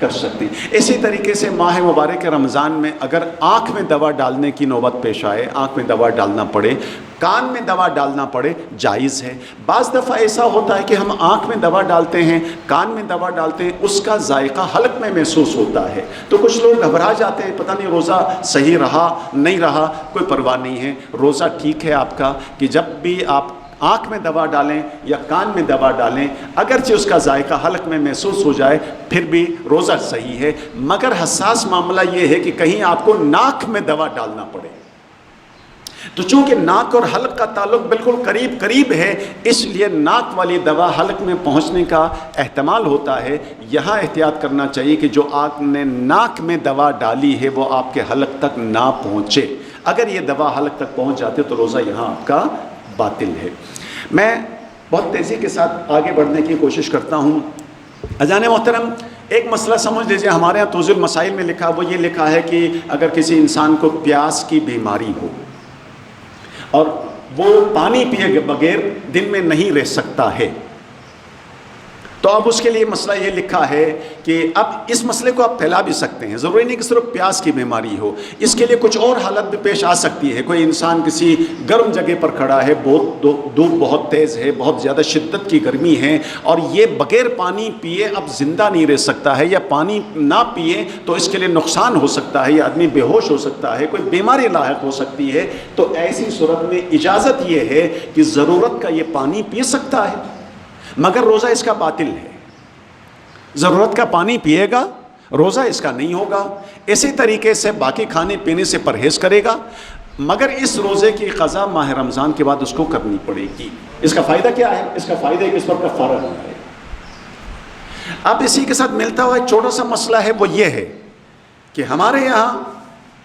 کر سکتے ہیں۔ اسی طریقے سے ماہ مبارک رمضان میں اگر آنکھ میں دوا ڈالنے کی نوبت پیش آئے، آنکھ میں دوا ڈالنا پڑے، کان میں دوا ڈالنا پڑے، جائز ہے۔ بعض دفعہ ایسا ہوتا ہے کہ ہم آنکھ میں دوا ڈالتے ہیں، کان میں دوا ڈالتے ہیں، اس کا ذائقہ حلق میں محسوس ہوتا ہے، تو کچھ لوگ گھبرا جاتے ہیں، پتہ نہیں روزہ صحیح رہا نہیں رہا۔ کوئی پرواہ نہیں ہے، روزہ ٹھیک ہے آپ کا، کہ جب بھی آپ آنکھ میں دوا ڈالیں یا کان میں دوا ڈالیں، اگرچہ اس کا ذائقہ حلق میں محسوس ہو جائے پھر بھی روزہ صحیح ہے۔ مگر حساس معاملہ یہ ہے کہ کہیں آپ کو ناک میں دوا ڈالنا پڑے، تو چونکہ ناک اور حلق کا تعلق بالکل قریب ہے، اس لیے ناک والی دوا حلق میں پہنچنے کا احتمال ہوتا ہے۔ یہاں احتیاط کرنا چاہیے کہ جو آپ نے ناک میں دوا ڈالی ہے وہ آپ کے حلق تک نہ پہنچے۔ اگر یہ دوا حلق تک پہنچ جاتے تو روزہ یہاں آپ کا باطل ہے۔ میں بہت تیزی کے ساتھ آگے بڑھنے کی کوشش کرتا ہوں۔ اذان محترم، ایک مسئلہ سمجھ لیجیے، ہمارے یہاں توضیح المسائل میں لکھا، وہ یہ لکھا ہے کہ اگر کسی انسان کو پیاس کی بیماری ہو اور وہ پانی پیے بغیر دن میں نہیں رہ سکتا ہے، تو اب اس کے لیے مسئلہ یہ لکھا ہے کہ اب اس مسئلے کو آپ پھیلا بھی سکتے ہیں، ضروری نہیں کہ صرف پیاس کی بیماری ہو، اس کے لیے کچھ اور حالت بھی پیش آ سکتی ہے۔ کوئی انسان کسی گرم جگہ پر کھڑا ہے، دھوپ بہت تیز ہے، بہت زیادہ شدت کی گرمی ہے، اور یہ بغیر پانی پیے اب زندہ نہیں رہ سکتا ہے، یا پانی نہ پیے تو اس کے لیے نقصان ہو سکتا ہے، یا آدمی بے ہوش ہو سکتا ہے، کوئی بیماری لاحق ہو سکتی ہے، تو ایسی صورت میں اجازت یہ ہے کہ ضرورت کا یہ پانی پی سکتا ہے، مگر روزہ اس کا باطل ہے۔ ضرورت کا پانی پیے گا، روزہ اس کا نہیں ہوگا۔ اسی طریقے سے باقی کھانے پینے سے پرہیز کرے گا، مگر اس روزے کی قضا ماہ رمضان کے بعد اس کو کرنی پڑے گی۔ اس کا فائدہ کیا ہے؟ اس کا فائدہ ہے کہ اس پر کفارہ ہونا ہے۔ اب اسی کے ساتھ ملتا ہوا ایک چھوٹا سا مسئلہ ہے، وہ یہ ہے کہ ہمارے یہاں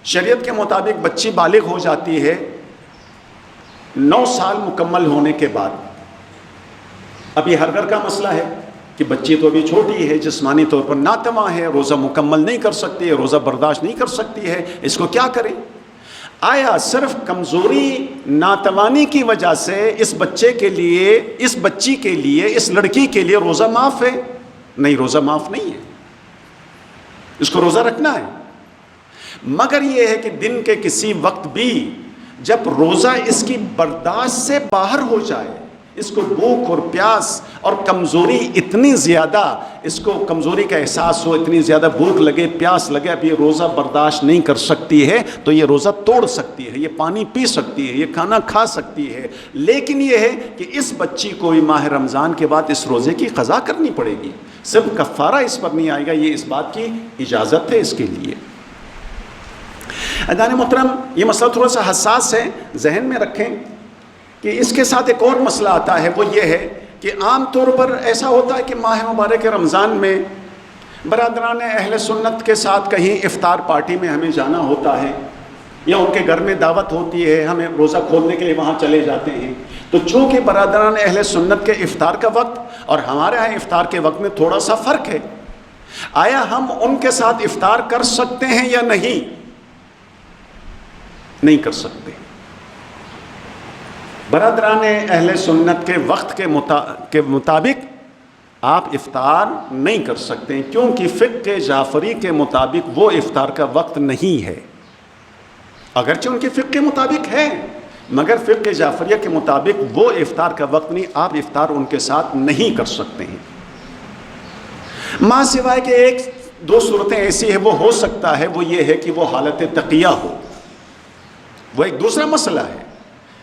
شریعت کے مطابق بچی بالغ ہو جاتی ہے 9 سال مکمل ہونے کے بعد۔ اب یہ ہر گھر کا مسئلہ ہے کہ بچی تو ابھی چھوٹی ہے، جسمانی طور پر ناتواں ہے، روزہ مکمل نہیں کر سکتی ہے، روزہ برداشت نہیں کر سکتی ہے، اس کو کیا کریں؟ آیا صرف کمزوری ناتوانی کی وجہ سے اس بچے کے لیے، اس بچی کے لیے، اس لڑکی کے لیے روزہ معاف ہے؟ نہیں، روزہ معاف نہیں ہے، اس کو روزہ رکھنا ہے۔ مگر یہ ہے کہ دن کے کسی وقت بھی جب روزہ اس کی برداشت سے باہر ہو جائے، اس کو بھوک اور پیاس اور کمزوری اتنی زیادہ، اس کو کمزوری کا احساس ہو، اتنی زیادہ بھوک لگے، پیاس لگے، اب یہ روزہ برداشت نہیں کر سکتی ہے، تو یہ روزہ توڑ سکتی ہے، یہ پانی پی سکتی ہے، یہ کھانا کھا سکتی ہے۔ لیکن یہ ہے کہ اس بچی کو ماہ رمضان کے بعد اس روزے کی قضا کرنی پڑے گی، صرف کفارہ اس پر نہیں آئے گا، یہ اس بات کی اجازت ہے اس کے لیے۔ عزیزان محترم، یہ مسئلہ تھوڑا سا حساس ہے، ذہن میں رکھیں کہ اس کے ساتھ ایک اور مسئلہ آتا ہے، وہ یہ ہے کہ عام طور پر ایسا ہوتا ہے کہ ماہ مبارک رمضان میں برادران اہل سنت کے ساتھ کہیں افطار پارٹی میں ہمیں جانا ہوتا ہے، یا ان کے گھر میں دعوت ہوتی ہے، ہمیں روزہ کھولنے کے لیے وہاں چلے جاتے ہیں۔ تو چونکہ برادران اہل سنت کے افطار کا وقت اور ہمارے ہاں افطار کے وقت میں تھوڑا سا فرق ہے، آیا ہم ان کے ساتھ افطار کر سکتے ہیں یا نہیں؟ نہیں کر سکتے۔ برادران اہل سنت کے وقت کے مطابق آپ افطار نہیں کر سکتے، کیونکہ فقہ جعفری کے مطابق وہ افطار کا وقت نہیں ہے، اگرچہ ان کے فقہ کے مطابق ہے، مگر فقہ جعفریہ کے مطابق وہ افطار کا وقت نہیں، آپ افطار ان کے ساتھ نہیں کر سکتے ہیں۔ ماں سوائے کہ ایک دو صورتیں ایسی ہیں، وہ ہو سکتا ہے، وہ یہ ہے کہ وہ حالت تقیہ ہو، وہ ایک دوسرا مسئلہ ہے،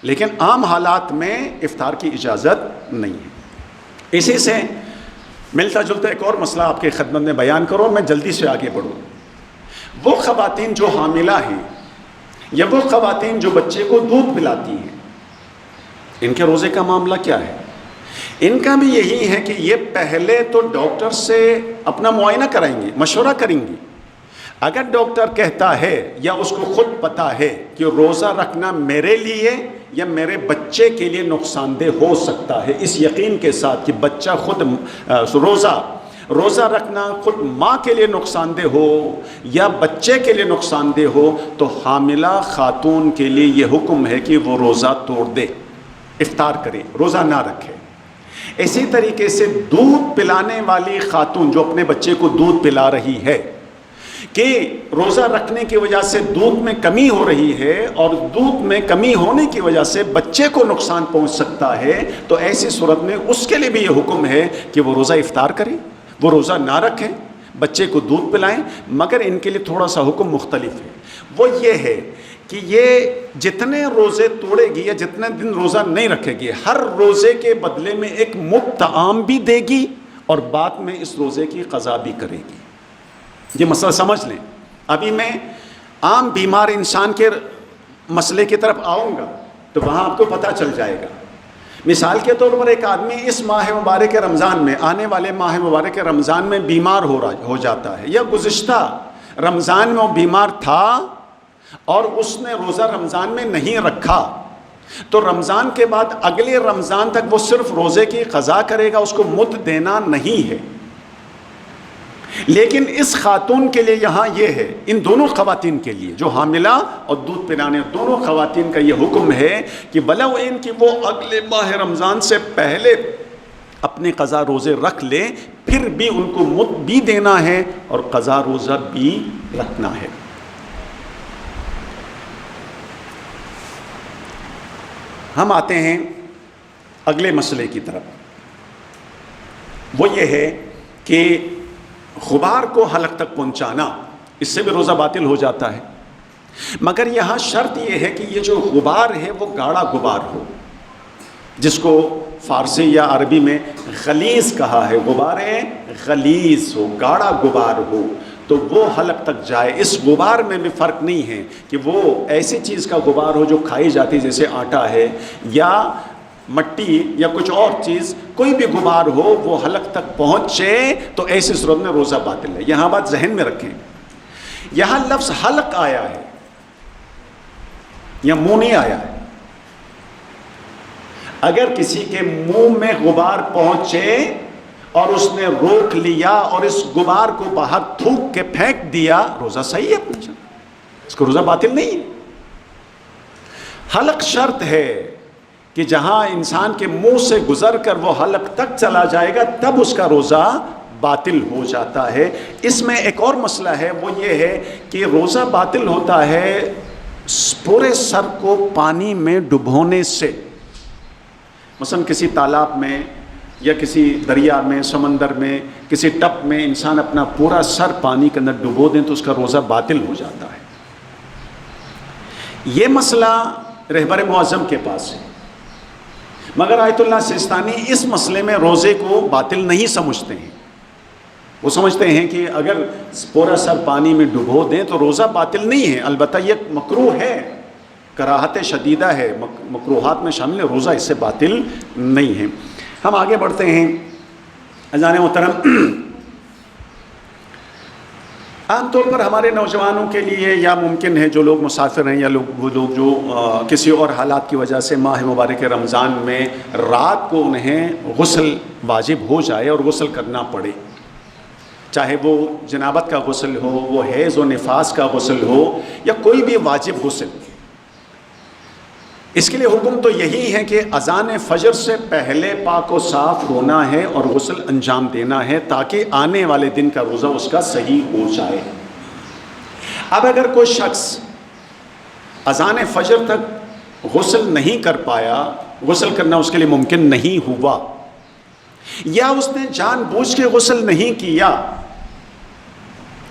لیکن عام حالات میں افطار کی اجازت نہیں ہے۔ اسی سے ملتا جلتا ایک اور مسئلہ آپ کے خدمت میں بیان کرو، میں جلدی سے آگے بڑھوں۔ وہ خواتین جو حاملہ ہیں یا وہ خواتین جو بچے کو دودھ پلاتی ہیں، ان کے روزے کا معاملہ کیا ہے؟ ان کا بھی یہی ہے کہ یہ پہلے تو ڈاکٹر سے اپنا معائنہ کرائیں گے، مشورہ کریں گی۔ اگر ڈاکٹر کہتا ہے یا اس کو خود پتا ہے کہ روزہ رکھنا میرے لیے یا میرے بچے کے لیے نقصان دہ ہو سکتا ہے، اس یقین کے ساتھ کہ بچہ خود روزہ رکھنا خود ماں کے لیے نقصان دہ ہو یا بچے کے لیے نقصان دہ ہو، تو حاملہ خاتون کے لیے یہ حکم ہے کہ وہ روزہ توڑ دے، افطار کرے، روزہ نہ رکھے۔ اسی طریقے سے دودھ پلانے والی خاتون جو اپنے بچے کو دودھ پلا رہی ہے کہ روزہ رکھنے کی وجہ سے دودھ میں کمی ہو رہی ہے اور دودھ میں کمی ہونے کی وجہ سے بچے کو نقصان پہنچ سکتا ہے، تو ایسی صورت میں اس کے لیے بھی یہ حکم ہے کہ وہ روزہ افطار کریں، وہ روزہ نہ رکھیں، بچے کو دودھ پلائیں۔ مگر ان کے لیے تھوڑا سا حکم مختلف ہے، وہ یہ ہے کہ یہ جتنے روزے توڑے گی یا جتنے دن روزہ نہیں رکھے گی، ہر روزے کے بدلے میں ایک مفت طعام بھی دے گی اور بعد میں اس روزے کی قضا بھی کرے گی۔ یہ مسئلہ سمجھ لیں۔ ابھی میں عام بیمار انسان کے مسئلے کی طرف آؤں گا تو وہاں آپ کو پتہ چل جائے گا۔ مثال کے طور پر ایک آدمی اس ماہ مبارک رمضان میں، آنے والے ماہ مبارک رمضان میں بیمار ہو جاتا ہے، یا گزشتہ رمضان میں وہ بیمار تھا اور اس نے روزہ رمضان میں نہیں رکھا، تو رمضان کے بعد اگلے رمضان تک وہ صرف روزے کی قضا کرے گا، اس کو مد دینا نہیں ہے۔ لیکن اس خاتون کے لیے یہاں یہ ہے، ان دونوں خواتین کے لیے جو حاملہ اور دودھ پلانے دونوں خواتین کا یہ حکم ہے کہ ولو ان کی وہ اگلے ماہ رمضان سے پہلے اپنے قضا روزے رکھ لیں، پھر بھی ان کو مد بھی دینا ہے اور قضا روزہ بھی رکھنا ہے۔ ہم آتے ہیں اگلے مسئلے کی طرف، وہ یہ ہے کہ غبار کو حلق تک پہنچانا، اس سے بھی روزہ باطل ہو جاتا ہے، مگر یہاں شرط یہ ہے کہ یہ جو غبار ہے وہ گاڑھا غبار ہو، جس کو فارسی یا عربی میں غلیظ کہا ہے، غبار غلیظ ہو، گاڑھا غبار ہو تو وہ حلق تک جائے۔ اس غبار میں بھی فرق نہیں ہے کہ وہ ایسی چیز کا غبار ہو جو کھائی جاتی جیسے آٹا ہے یا مٹی یا کچھ اور چیز، کوئی بھی غبار ہو وہ حلق تک پہنچے تو ایسی صورت میں روزہ باطل ہے۔ یہاں بات ذہن میں رکھیں، یہاں لفظ حلق آیا ہے یا منہ نہیں آیا ہے۔ اگر کسی کے منہ میں غبار پہنچے اور اس نے روک لیا اور اس غبار کو باہر تھوک کے پھینک دیا، روزہ صحیح ہے اپنا، اس کو روزہ باطل نہیں ہے۔ حلق شرط ہے کہ جہاں انسان کے منہ سے گزر کر وہ حلق تک چلا جائے گا تب اس کا روزہ باطل ہو جاتا ہے۔ اس میں ایک اور مسئلہ ہے، وہ یہ ہے کہ روزہ باطل ہوتا ہے پورے سر کو پانی میں ڈبونے سے۔ مثلا کسی تالاب میں یا کسی دریا میں، سمندر میں، کسی ٹب میں انسان اپنا پورا سر پانی کے اندر ڈبو دیں تو اس کا روزہ باطل ہو جاتا ہے۔ یہ مسئلہ رہبر معظم کے پاس ہے، مگر آیت اللہ سیستانی اس مسئلے میں روزے کو باطل نہیں سمجھتے ہیں۔ وہ سمجھتے ہیں کہ اگر پورا سر پانی میں ڈبو دیں تو روزہ باطل نہیں ہے، البتہ یہ مکروہ ہے، کراہت شدیدہ ہے، مکروہات میں شامل ہے، روزہ اس سے باطل نہیں ہے۔ ہم آگے بڑھتے ہیں۔ عزیزان محترم، عام طور پر ہمارے نوجوانوں کے لیے، یا ممکن ہے جو لوگ مسافر ہیں یا وہ لوگ جو کسی اور حالات کی وجہ سے ماہ مبارک رمضان میں رات کو انہیں غسل واجب ہو جائے اور غسل کرنا پڑے، چاہے وہ جنابت کا غسل ہو، وہ حیض و نفاس کا غسل ہو، یا کوئی بھی واجب غسل، اس کے لیے حکم تو یہی ہے کہ اذان فجر سے پہلے پاک و صاف ہونا ہے اور غسل انجام دینا ہے تاکہ آنے والے دن کا روزہ اس کا صحیح ہو جائے۔ اب اگر کوئی شخص اذان فجر تک غسل نہیں کر پایا، غسل کرنا اس کے لیے ممکن نہیں ہوا، یا اس نے جان بوجھ کے غسل نہیں کیا،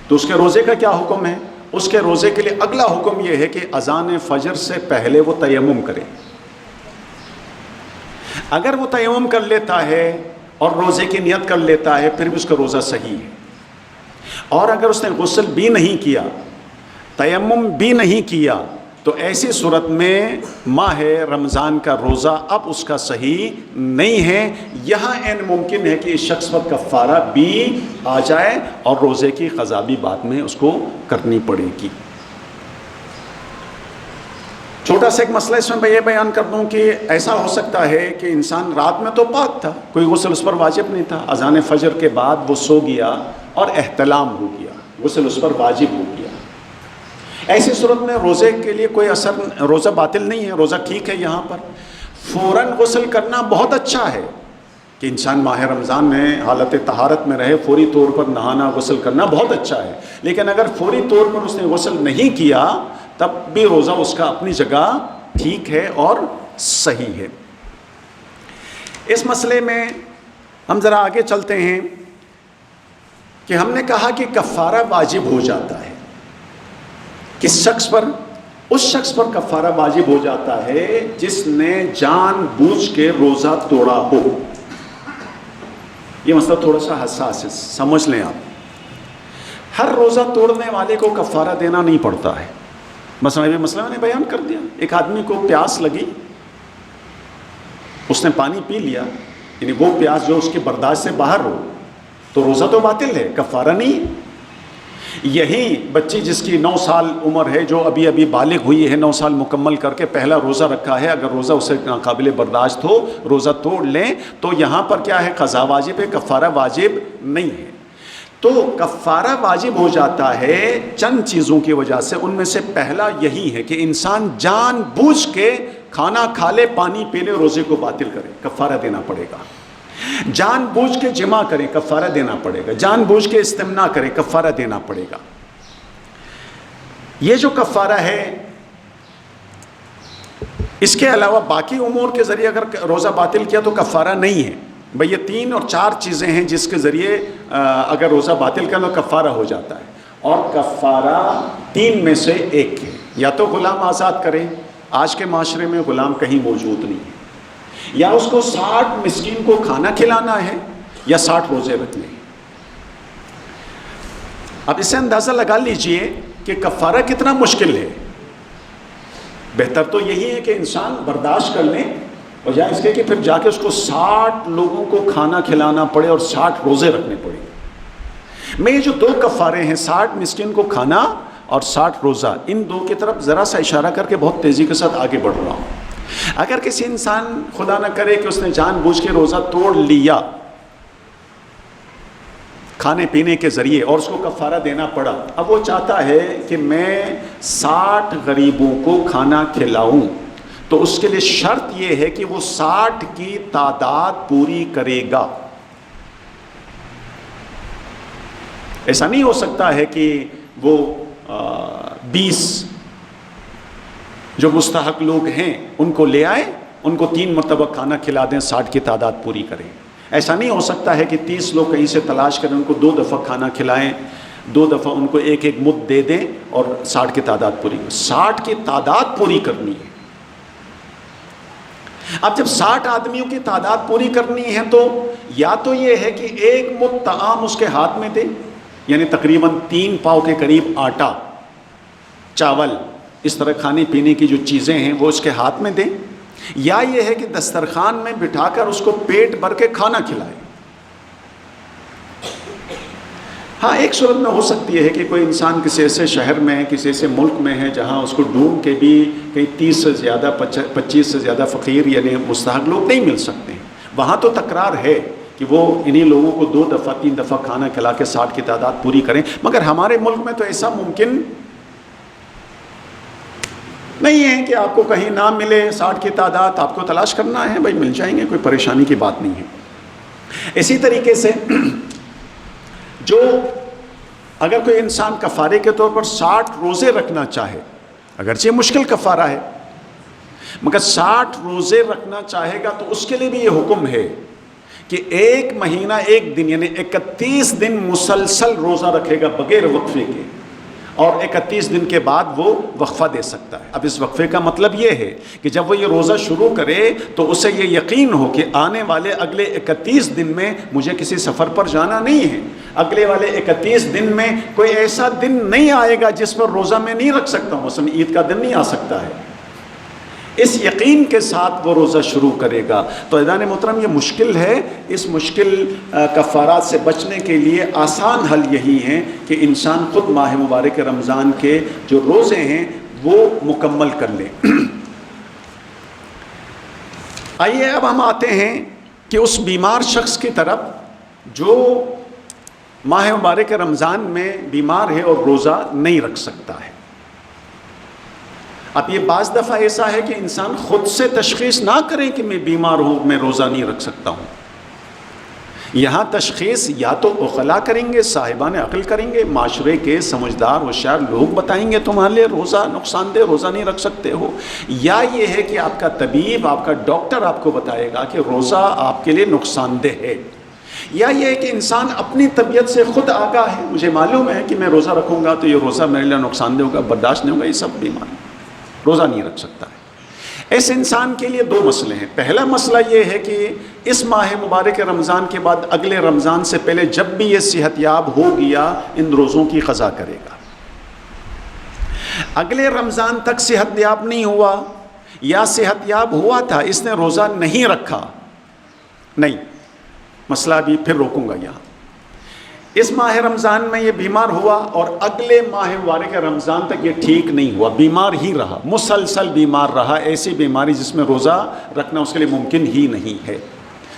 تو اس کے روزے کا کیا حکم ہے؟ اس کے روزے کے لیے اگلا حکم یہ ہے کہ اذان فجر سے پہلے وہ تیمم کرے۔ اگر وہ تیمم کر لیتا ہے اور روزے کی نیت کر لیتا ہے پھر بھی اس کا روزہ صحیح ہے، اور اگر اس نے غسل بھی نہیں کیا، تیمم بھی نہیں کیا، تو ایسی صورت میں ماہ رمضان کا روزہ اب اس کا صحیح نہیں ہے۔ یہاں این ممکن ہے کہ اس شخص پر کفارہ بھی آ جائے اور روزے کی قضا بھی بعد میں اس کو کرنی پڑے گی۔ چھوٹا سا ایک مسئلہ اس میں یہ بیان کر دوں کہ ایسا ہو سکتا ہے کہ انسان رات میں تو پاک تھا، کوئی غسل اس پر واجب نہیں تھا، اذان فجر کے بعد وہ سو گیا اور احتلام ہو گیا، غسل اس پر واجب ہو گیا۔ ایسی صورت میں روزے کے لیے کوئی اثر، روزہ باطل نہیں ہے، روزہ ٹھیک ہے۔ یہاں پر فوراً غسل کرنا بہت اچھا ہے کہ انسان ماہ رمضان میں حالت طہارت میں رہے، فوری طور پر نہانا غسل کرنا بہت اچھا ہے، لیکن اگر فوری طور پر اس نے غسل نہیں کیا تب بھی روزہ اس کا اپنی جگہ ٹھیک ہے اور صحیح ہے۔ اس مسئلے میں ہم ذرا آگے چلتے ہیں کہ ہم نے کہا کہ کفارہ واجب ہو جاتا ہے، کس شخص پر؟ اس شخص پر کفارہ واجب ہو جاتا ہے جس نے جان بوجھ کے روزہ توڑا ہو۔ یہ مسئلہ تھوڑا سا حساس ہے، سمجھ لیں آپ۔ ہر روزہ توڑنے والے کو کفارہ دینا نہیں پڑتا ہے۔ مثلا یہ مسئلہ میں نے بیان کر دیا، ایک آدمی کو پیاس لگی، اس نے پانی پی لیا، یعنی وہ پیاس جو اس کی برداشت سے باہر ہو، تو روزہ تو باطل ہے، کفارہ نہیں۔ یہی بچی جس کی 9 سال عمر ہے، جو ابھی ابھی بالغ ہوئی ہے، 9 سال مکمل کر کے پہلا روزہ رکھا ہے، اگر روزہ اسے ناقابل برداشت ہو، روزہ توڑ لیں تو یہاں پر کیا ہے؟ قضا واجب ہے، کفارہ واجب نہیں ہے۔ تو کفارہ واجب ہو جاتا ہے چند چیزوں کی وجہ سے، ان میں سے پہلا یہی ہے کہ انسان جان بوجھ کے کھانا کھا لے، پانی پی لے، روزے کو باطل کرے، کفارہ دینا پڑے گا۔ جان بوجھ کے جمع کرے، کفارہ دینا پڑے گا۔ جان بوجھ کے استمنا کرے، کفارہ دینا پڑے گا۔ یہ جو کفارہ ہے، اس کے علاوہ باقی امور کے ذریعے اگر روزہ باطل کیا تو کفارہ نہیں ہے۔ بھئی یہ 3 اور 4 چیزیں ہیں جس کے ذریعے اگر روزہ باطل کرنا تو کفارہ ہو جاتا ہے، اور کفارہ 3 میں سے ایک ہے، یا تو غلام آزاد کرے، آج کے معاشرے میں غلام کہیں موجود نہیں ہے، یا اس کو 60 مسکین کو کھانا کھلانا ہے، یا 60 روزے رکھنے ہیں۔ اب اس سے اندازہ لگا لیجئے کہ کفارہ کتنا مشکل ہے۔ بہتر تو یہی ہے کہ انسان برداشت کر لیں، بجائے اس کے کہ پھر جا کے اس کو 60 لوگوں کو کھانا کھلانا پڑے اور 60 روزے رکھنے پڑے۔ میں یہ جو 2 کفارے ہیں، 60 مسکین کو کھانا اور 60 روزہ، ان 2 کی طرف ذرا سا اشارہ کر کے بہت تیزی کے ساتھ آگے بڑھ رہا ہوں۔ اگر کسی انسان خدا نہ کرے کہ اس نے جان بوجھ کے روزہ توڑ لیا کھانے پینے کے ذریعے اور اس کو کفارہ دینا پڑا، اب وہ چاہتا ہے کہ میں 60 غریبوں کو کھانا کھلاؤں، تو اس کے لیے شرط یہ ہے کہ وہ 60 کی تعداد پوری کرے گا. ایسا نہیں ہو سکتا ہے کہ وہ 20 جو مستحق لوگ ہیں ان کو لے آئے, ان کو 3 مرتبہ کھانا کھلا دیں, 60 کی تعداد پوری کریں. ایسا نہیں ہو سکتا ہے کہ 30 لوگ کہیں سے تلاش کریں, ان کو 2 دفعہ کھانا کھلائیں, 2 دفعہ ان کو ایک ایک مد دے دیں اور 60 کی تعداد پوری کریں. 60 کی تعداد پوری کرنی ہے. اب جب 60 آدمیوں کی تعداد پوری کرنی ہے تو یا تو یہ ہے کہ ایک مد طعام اس کے ہاتھ میں دے, یعنی تقریباً 3 پاؤ کے قریب آٹا, چاول, اس طرح کھانے پینے کی جو چیزیں ہیں وہ اس کے ہاتھ میں دیں, یا یہ ہے کہ دسترخوان میں بٹھا کر اس کو پیٹ بھر کے کھانا کھلائے. ہاں ایک صورت میں ہو سکتی ہے کہ کوئی انسان کسی ایسے شہر میں, کسی ایسے ملک میں ہے جہاں اس کو ڈھونڈ کے بھی کہیں 30 سے زیادہ 25 سے زیادہ فقیر یعنی مستحق لوگ نہیں مل سکتے ہیں. وہاں تو تکرار ہے کہ وہ انہی لوگوں کو 2 دفعہ 3 دفعہ کھانا کھلا کے 60 کی تعداد پوری کریں. مگر ہمارے ملک میں تو ایسا ممکن نہیں ہے کہ آپ کو کہیں نہ ملے 60 کی تعداد, آپ کو تلاش کرنا ہے, بھائی مل جائیں گے, کوئی پریشانی کی بات نہیں ہے. اسی طریقے سے جو اگر کوئی انسان کفارے کے طور پر 60 روزے رکھنا چاہے, اگرچہ مشکل کفارہ ہے مگر 60 روزے رکھنا چاہے گا تو اس کے لیے بھی یہ حکم ہے کہ 1 مہینہ 1 دن یعنی 31 دن مسلسل روزہ رکھے گا بغیر وقفے کے, اور 31 دن کے بعد وہ وقفہ دے سکتا ہے. اب اس وقفے کا مطلب یہ ہے کہ جب وہ یہ روزہ شروع کرے تو اسے یہ یقین ہو کہ آنے والے اگلے 31 دن میں مجھے کسی سفر پر جانا نہیں ہے, اگلے والے 31 دن میں کوئی ایسا دن نہیں آئے گا جس پر روزہ میں نہیں رکھ سکتا ہوں, مثلا عید کا دن نہیں آ سکتا ہے. اس یقین کے ساتھ وہ روزہ شروع کرے گا. تو عزیزان محترم یہ مشکل ہے, اس مشکل کفارات سے بچنے کے لیے آسان حل یہی ہے کہ انسان خود ماہ مبارک رمضان کے جو روزے ہیں وہ مکمل کر لے. آئیے اب ہم آتے ہیں کہ اس بیمار شخص کی طرف جو ماہ مبارک رمضان میں بیمار ہے اور روزہ نہیں رکھ سکتا ہے. اب یہ بعض دفعہ ایسا ہے کہ انسان خود سے تشخیص نہ کریں کہ میں بیمار ہوں, میں روزہ نہیں رکھ سکتا ہوں. یہاں تشخیص یا تو عقلاء کریں گے, صاحبان عقل کریں گے, معاشرے کے سمجھدار ہوشیار لوگ بتائیں گے تمہارے لیے روزہ نقصان دہ, روزہ نہیں رکھ سکتے ہو, یا یہ ہے کہ آپ کا طبیب, آپ کا ڈاکٹر آپ کو بتائے گا کہ روزہ آپ کے لیے نقصان دہ ہے, یا یہ ہے کہ انسان اپنی طبیعت سے خود آگاہ ہے, مجھے معلوم ہے کہ میں روزہ رکھوں گا تو یہ روزہ میرے لیے نقصان دہ ہوگا, برداشت نہیں ہوگا, یہ سب بیمار روزہ نہیں رکھ سکتا ہے. ایسے انسان کے لیے 2 مسئلے ہیں. پہلا مسئلہ یہ ہے کہ اس ماہ مبارک رمضان کے بعد اگلے رمضان سے پہلے جب بھی یہ صحت یاب ہو گیا ان روزوں کی قضا کرے گا. اگلے رمضان تک صحت یاب نہیں ہوا یا صحت یاب ہوا تھا, اس نے روزہ نہیں رکھا, نہیں, مسئلہ بھی پھر روکوں گا یہاں. اس ماہ رمضان میں یہ بیمار ہوا اور اگلے ماہ مبارک رمضان تک یہ ٹھیک نہیں ہوا, بیمار ہی رہا, مسلسل بیمار رہا, ایسی بیماری جس میں روزہ رکھنا اس کے لیے ممکن ہی نہیں ہے.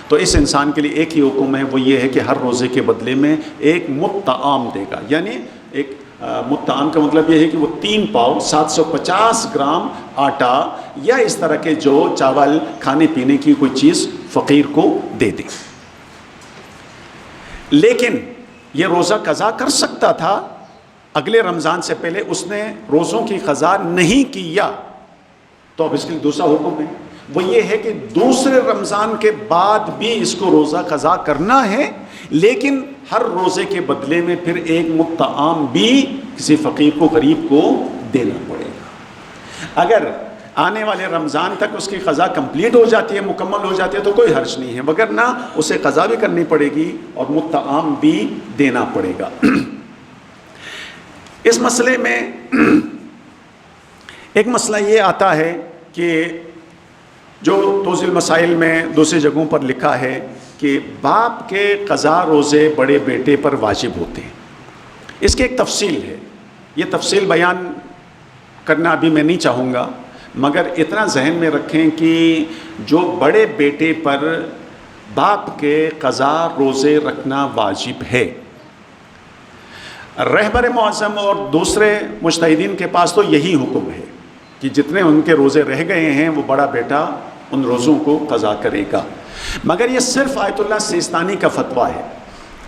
تو اس انسان کے لیے ایک ہی حکم ہے, وہ یہ ہے کہ ہر روزے کے بدلے میں 1 مد طعام دے گا. یعنی ایک مد طعام کا مطلب یہ ہے کہ وہ 3 پاؤ 750 گرام آٹا یا اس طرح کے جو چاول کھانے پینے کی کوئی چیز فقیر کو دے دے. لیکن یہ روزہ قضا کر سکتا تھا اگلے رمضان سے پہلے, اس نے روزوں کی قضا نہیں کیا, تو اب اس کے لیے دوسرا حکم ہے, وہ یہ ہے کہ دوسرے رمضان کے بعد بھی اس کو روزہ قضا کرنا ہے, لیکن ہر روزے کے بدلے میں پھر 1 مد طعام بھی کسی فقیر کو, غریب کو دینا پڑے گا. اگر آنے والے رمضان تک اس کی قضا کمپلیٹ ہو جاتی ہے, مکمل ہو جاتی ہے تو کوئی حرج نہیں ہے, وگرنہ اسے قضا بھی کرنی پڑے گی اور مد طعام بھی دینا پڑے گا. اس مسئلے میں ایک مسئلہ یہ آتا ہے کہ جو توضیح المسائل میں دوسری جگہوں پر لکھا ہے کہ باپ کے قضا روزے بڑے بیٹے پر واجب ہوتے ہیں. اس کی ایک تفصیل ہے, یہ تفصیل بیان کرنا ابھی میں نہیں چاہوں گا, مگر اتنا ذہن میں رکھیں کہ جو بڑے بیٹے پر باپ کے قضا روزے رکھنا واجب ہے, رہبر معظم اور دوسرے مجتہدین کے پاس تو یہی حکم ہے کہ جتنے ان کے روزے رہ گئے ہیں وہ بڑا بیٹا ان روزوں کو قضا کرے گا۔ مگر یہ صرف آیت اللہ سیستانی کا فتویٰ ہے۔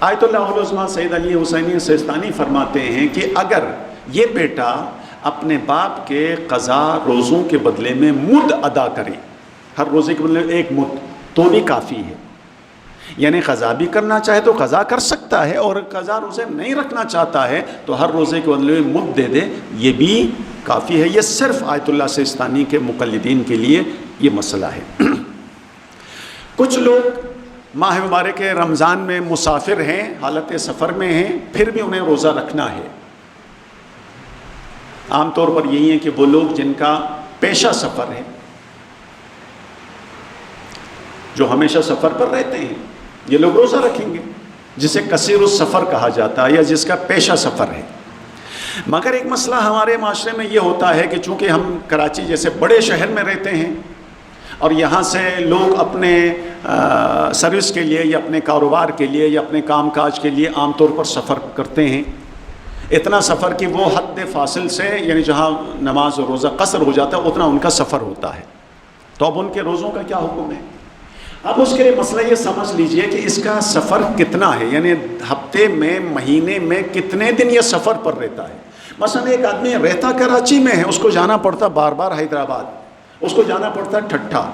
آیت اللہ العظمیٰ سید علی حسینی سیستانی فرماتے ہیں کہ اگر یہ بیٹا اپنے باپ کے قضا روزوں کے بدلے میں مد ادا کرے، ہر روزے کے بدلے ایک مد، تو بھی کافی ہے۔ یعنی قضا بھی کرنا چاہے تو قضا کر سکتا ہے، اور قضا روزے نہیں رکھنا چاہتا ہے تو ہر روزے کے بدلے میں مد دے دے، یہ بھی کافی ہے۔ یہ صرف آیت اللہ سیستانی کے مقلدین کے لیے یہ مسئلہ ہے۔ کچھ لوگ ماہ مبارک رمضان میں مسافر ہیں، حالت سفر میں ہیں، پھر بھی انہیں روزہ رکھنا ہے۔ عام طور پر یہی ہے کہ وہ لوگ جن کا پیشہ سفر ہے، جو ہمیشہ سفر پر رہتے ہیں، یہ لوگ روزہ رکھیں گے، جسے کثیر السفر کہا جاتا ہے یا جس کا پیشہ سفر ہے۔ مگر ایک مسئلہ ہمارے معاشرے میں یہ ہوتا ہے کہ چونکہ ہم کراچی جیسے بڑے شہر میں رہتے ہیں اور یہاں سے لوگ اپنے سروس کے لیے یا اپنے کاروبار کے لیے یا اپنے کام کاج کے لیے عام طور پر سفر کرتے ہیں، اتنا سفر کہ وہ حد فاصل سے، یعنی جہاں نماز اور روزہ قصر ہو جاتا ہے اتنا ان کا سفر ہوتا ہے، تو اب ان کے روزوں کا کیا حکم ہے؟ اب اس کے لیے مسئلہ یہ سمجھ لیجئے کہ اس کا سفر کتنا ہے، یعنی ہفتے میں، مہینے میں کتنے دن یہ سفر پر رہتا ہے۔ مثلا ایک آدمی رہتا کراچی میں ہے، اس کو جانا پڑتا بار بار حیدرآباد، اس کو جانا پڑتا ٹھٹھا،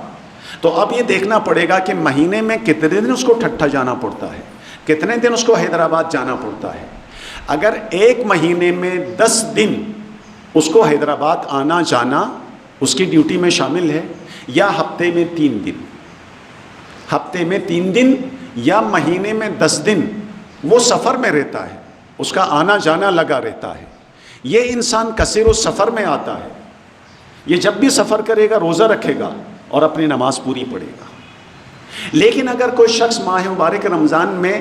تو اب یہ دیکھنا پڑے گا کہ مہینے میں کتنے دن اس کو ٹھٹھا جانا پڑتا ہے، کتنے دن اس کو حیدرآباد جانا پڑتا ہے۔ اگر ایک مہینے میں 10 دن اس کو حیدرآباد آنا جانا اس کی ڈیوٹی میں شامل ہے، یا ہفتے میں 3 دن، ہفتے میں 3 دن یا مہینے میں 10 دن وہ سفر میں رہتا ہے، اس کا آنا جانا لگا رہتا ہے، یہ انسان کثیر السفر میں آتا ہے، یہ جب بھی سفر کرے گا روزہ رکھے گا اور اپنی نماز پوری پڑھے گا۔ لیکن اگر کوئی شخص ماہ مبارک رمضان میں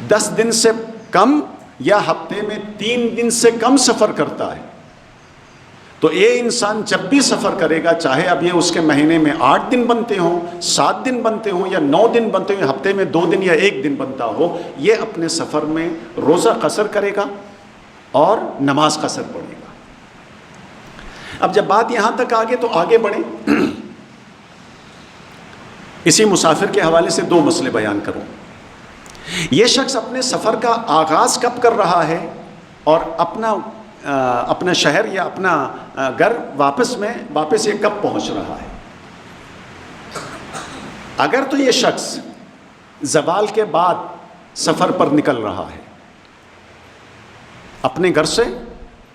10 دن سے کم یا ہفتے میں 3 دن سے کم سفر کرتا ہے، تو یہ انسان جب بھی سفر کرے گا، چاہے اب یہ اس کے مہینے میں 8 دن بنتے ہوں، 7 دن بنتے ہوں یا 9 دن بنتے ہوں، ہفتے میں 2 دن یا 1 دن بنتا ہو، یہ اپنے سفر میں روزہ قصر کرے گا اور نماز قصر پڑھے گا۔ اب جب بات یہاں تک آگے تو آگے بڑھیں۔ اسی مسافر کے حوالے سے 2 مسئلے بیان کروں۔ یہ شخص اپنے سفر کا آغاز کب کر رہا ہے اور اپنا شہر یا اپنا گھر واپس یہ کب پہنچ رہا ہے؟ اگر تو یہ شخص زوال کے بعد سفر پر نکل رہا ہے، اپنے گھر سے،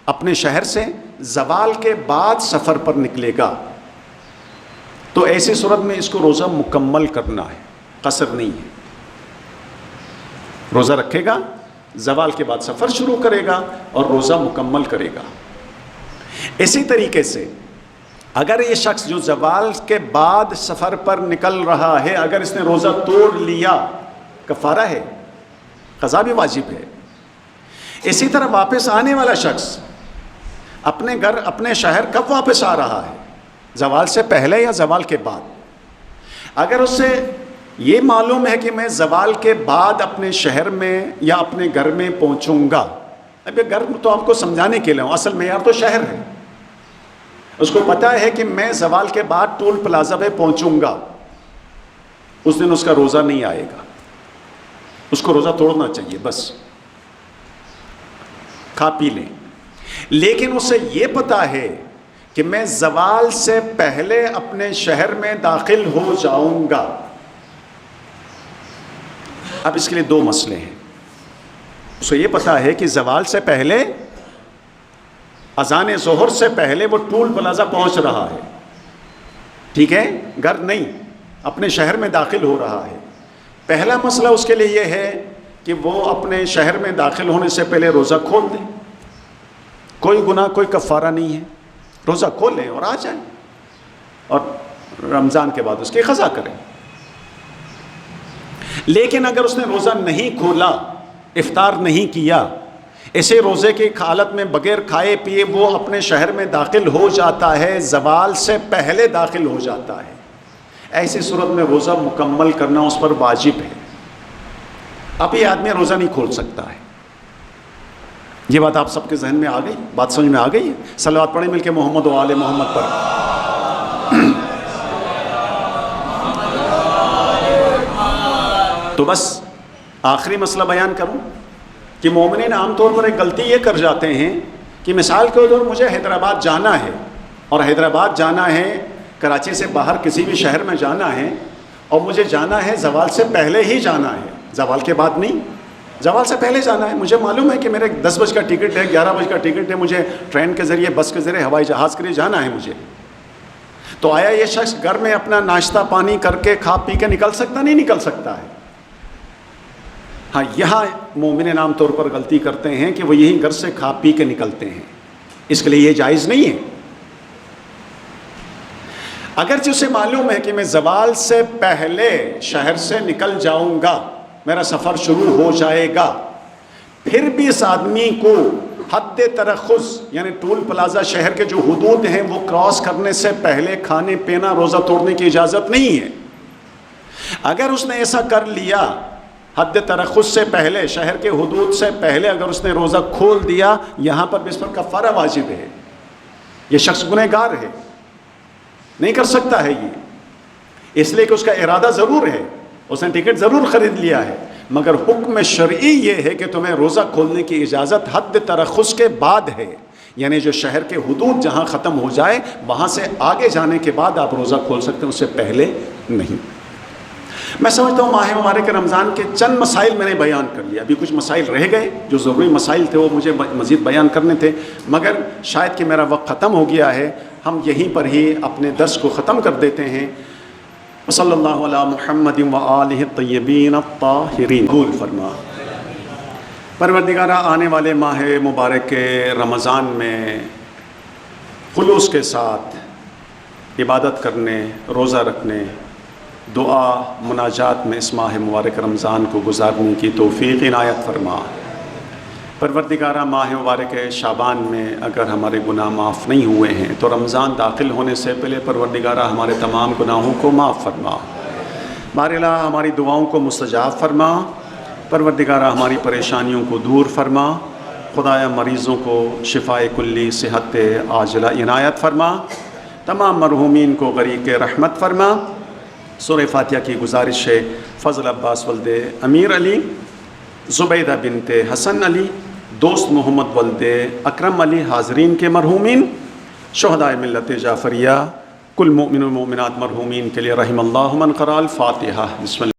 اپنے شہر سے زوال کے بعد سفر پر نکلے گا، تو ایسی صورت میں اس کو روزہ مکمل کرنا ہے، قصر نہیں ہے۔ روزہ رکھے گا، زوال کے بعد سفر شروع کرے گا اور روزہ مکمل کرے گا۔ اسی طریقے سے اگر یہ شخص جو زوال کے بعد سفر پر نکل رہا ہے، اگر اس نے روزہ توڑ لیا، کفارہ ہے، قضا بھی واجب ہے۔ اسی طرح واپس آنے والا شخص اپنے گھر، اپنے شہر کب واپس آ رہا ہے؟ زوال سے پہلے یا زوال کے بعد؟ اگر اس سے یہ معلوم ہے کہ میں زوال کے بعد اپنے شہر میں یا اپنے گھر میں پہنچوں گا، اب یہ گھر تو آپ کو سمجھانے کے لیے ہوں، اصل معیار تو شہر ہے، اس کو پتہ ہے کہ میں زوال کے بعد ٹول پلازا پہ پہنچوں گا، اس دن اس کا روزہ نہیں آئے گا، اس کو روزہ توڑنا چاہیے، بس کھا پی لیں۔ لیکن اسے یہ پتہ ہے کہ میں زوال سے پہلے اپنے شہر میں داخل ہو جاؤں گا۔ اب اس کے لیے 2 مسئلے ہیں۔ اسے یہ پتہ ہے کہ زوال سے پہلے، اذان ظہر سے پہلے وہ ٹول پلازا پہنچ رہا ہے، ٹھیک ہے، گھر نہیں، اپنے شہر میں داخل ہو رہا ہے۔ پہلا مسئلہ اس کے لیے یہ ہے کہ وہ اپنے شہر میں داخل ہونے سے پہلے روزہ کھول دیں، کوئی گناہ، کوئی کفارہ نہیں ہے، روزہ کھول لیں اور آ جائیں، اور رمضان کے بعد اس کی قضا کریں۔ لیکن اگر اس نے روزہ نہیں کھولا، افطار نہیں کیا، ایسے روزے کی حالت میں بغیر کھائے پیے وہ اپنے شہر میں داخل ہو جاتا ہے، زوال سے پہلے داخل ہو جاتا ہے، ایسی صورت میں روزہ مکمل کرنا اس پر واجب ہے۔ اب یہ آدمی روزہ نہیں کھول سکتا ہے، یہ بات آپ سب کے ذہن میں آ گئی، بات سمجھ میں آ گئی ہے؟ صلوات پڑھیں مل کے محمد و آل محمد پر۔ تو بس آخری مسئلہ بیان کروں کہ مومنین عام طور پر ایک غلطی یہ کر جاتے ہیں کہ مثال کے طور مجھے حیدرآباد جانا ہے، اور حیدرآباد جانا ہے، کراچی سے باہر کسی بھی شہر میں جانا ہے، اور مجھے جانا ہے زوال سے پہلے ہی جانا ہے، زوال کے بعد نہیں، زوال سے پہلے جانا ہے۔ مجھے معلوم ہے کہ میرے 10 بجے کا ٹکٹ ہے، 11 بجے کا ٹکٹ ہے، مجھے ٹرین کے ذریعے، بس کے ذریعے، ہوائی جہاز کے لیے جانا ہے مجھے۔ تو آیا یہ شخص گھر میں اپنا ناشتہ پانی کر کے کھا پی کے نکل سکتا؟ نہیں نکل سکتا ہے۔ ہاں، یہاں مومن عام طور پر غلطی کرتے ہیں کہ وہ یہی گھر سے کھا پی کے نکلتے ہیں، اس کے لیے یہ جائز نہیں ہے۔ اگرچہ اسے معلوم ہے کہ میں زوال سے پہلے شہر سے نکل جاؤں گا، میرا سفر شروع ہو جائے گا، پھر بھی اس آدمی کو حد ترخص یعنی ٹول پلازہ شہر کے جو حدود ہیں وہ کراس کرنے سے پہلے کھانے پینا روزہ توڑنے کی اجازت نہیں ہے۔ اگر اس نے ایسا کر لیا حد ترخص سے پہلے، شہر کے حدود سے پہلے اگر اس نے روزہ کھول دیا، یہاں پر بھی اس پر کفارہ واجب ہے، یہ شخص گنہگار ہے، نہیں کر سکتا ہے یہ، اس لیے کہ اس کا ارادہ ضرور ہے، اس نے ٹکٹ ضرور خرید لیا ہے، مگر حکم شرعی یہ ہے کہ تمہیں روزہ کھولنے کی اجازت حد ترخص کے بعد ہے، یعنی جو شہر کے حدود جہاں ختم ہو جائے وہاں سے آگے جانے کے بعد آپ روزہ کھول سکتے ہیں، اس سے پہلے نہیں۔ میں سمجھتا ہوں ماہ مبارک رمضان کے چند مسائل میں نے بیان کر لیا، ابھی کچھ مسائل رہ گئے جو ضروری مسائل تھے، وہ مجھے مزید بیان کرنے تھے، مگر شاید کہ میرا وقت ختم ہو گیا ہے، ہم یہیں پر ہی اپنے درس کو ختم کر دیتے ہیں۔ صلی اللہ علی محمد و آلہ الطیبین الطاہرین۔ قبول فرما۔ پروردگارہ، آنے والے ماہ مبارک رمضان میں خلوص کے ساتھ عبادت کرنے، روزہ رکھنے، دعا مناجات میں اس ماہ مبارک رمضان کو گزارنے کی توفیق عنایت فرما۔ پروردگارہ، ماہ مبارک شعبان میں اگر ہمارے گناہ معاف نہیں ہوئے ہیں تو رمضان داخل ہونے سے پہلے پروردگارہ ہمارے تمام گناہوں کو معاف فرما۔ بار الہ ہماری دعاؤں کو مستجاب فرما۔ پروردگارہ ہماری پریشانیوں کو دور فرما۔ خدایا مریضوں کو شفاء کلی، صحت عاجلہ عنایت فرما۔ تمام مرحومین کو غریق رحمت فرما۔ سورہ فاتحہ کی گزارش ہے فضل عباس ولد امیر علی، زبیدہ بنت حسن علی، دوست محمد ولد اکرم علی، حاضرین کے مرحومین، شہدائے ملت جعفریہ، کل مؤمن و مؤمنات مرحومین کے لیے رحم اللہ من قرأ الفاتحہ۔ بسم اللہ۔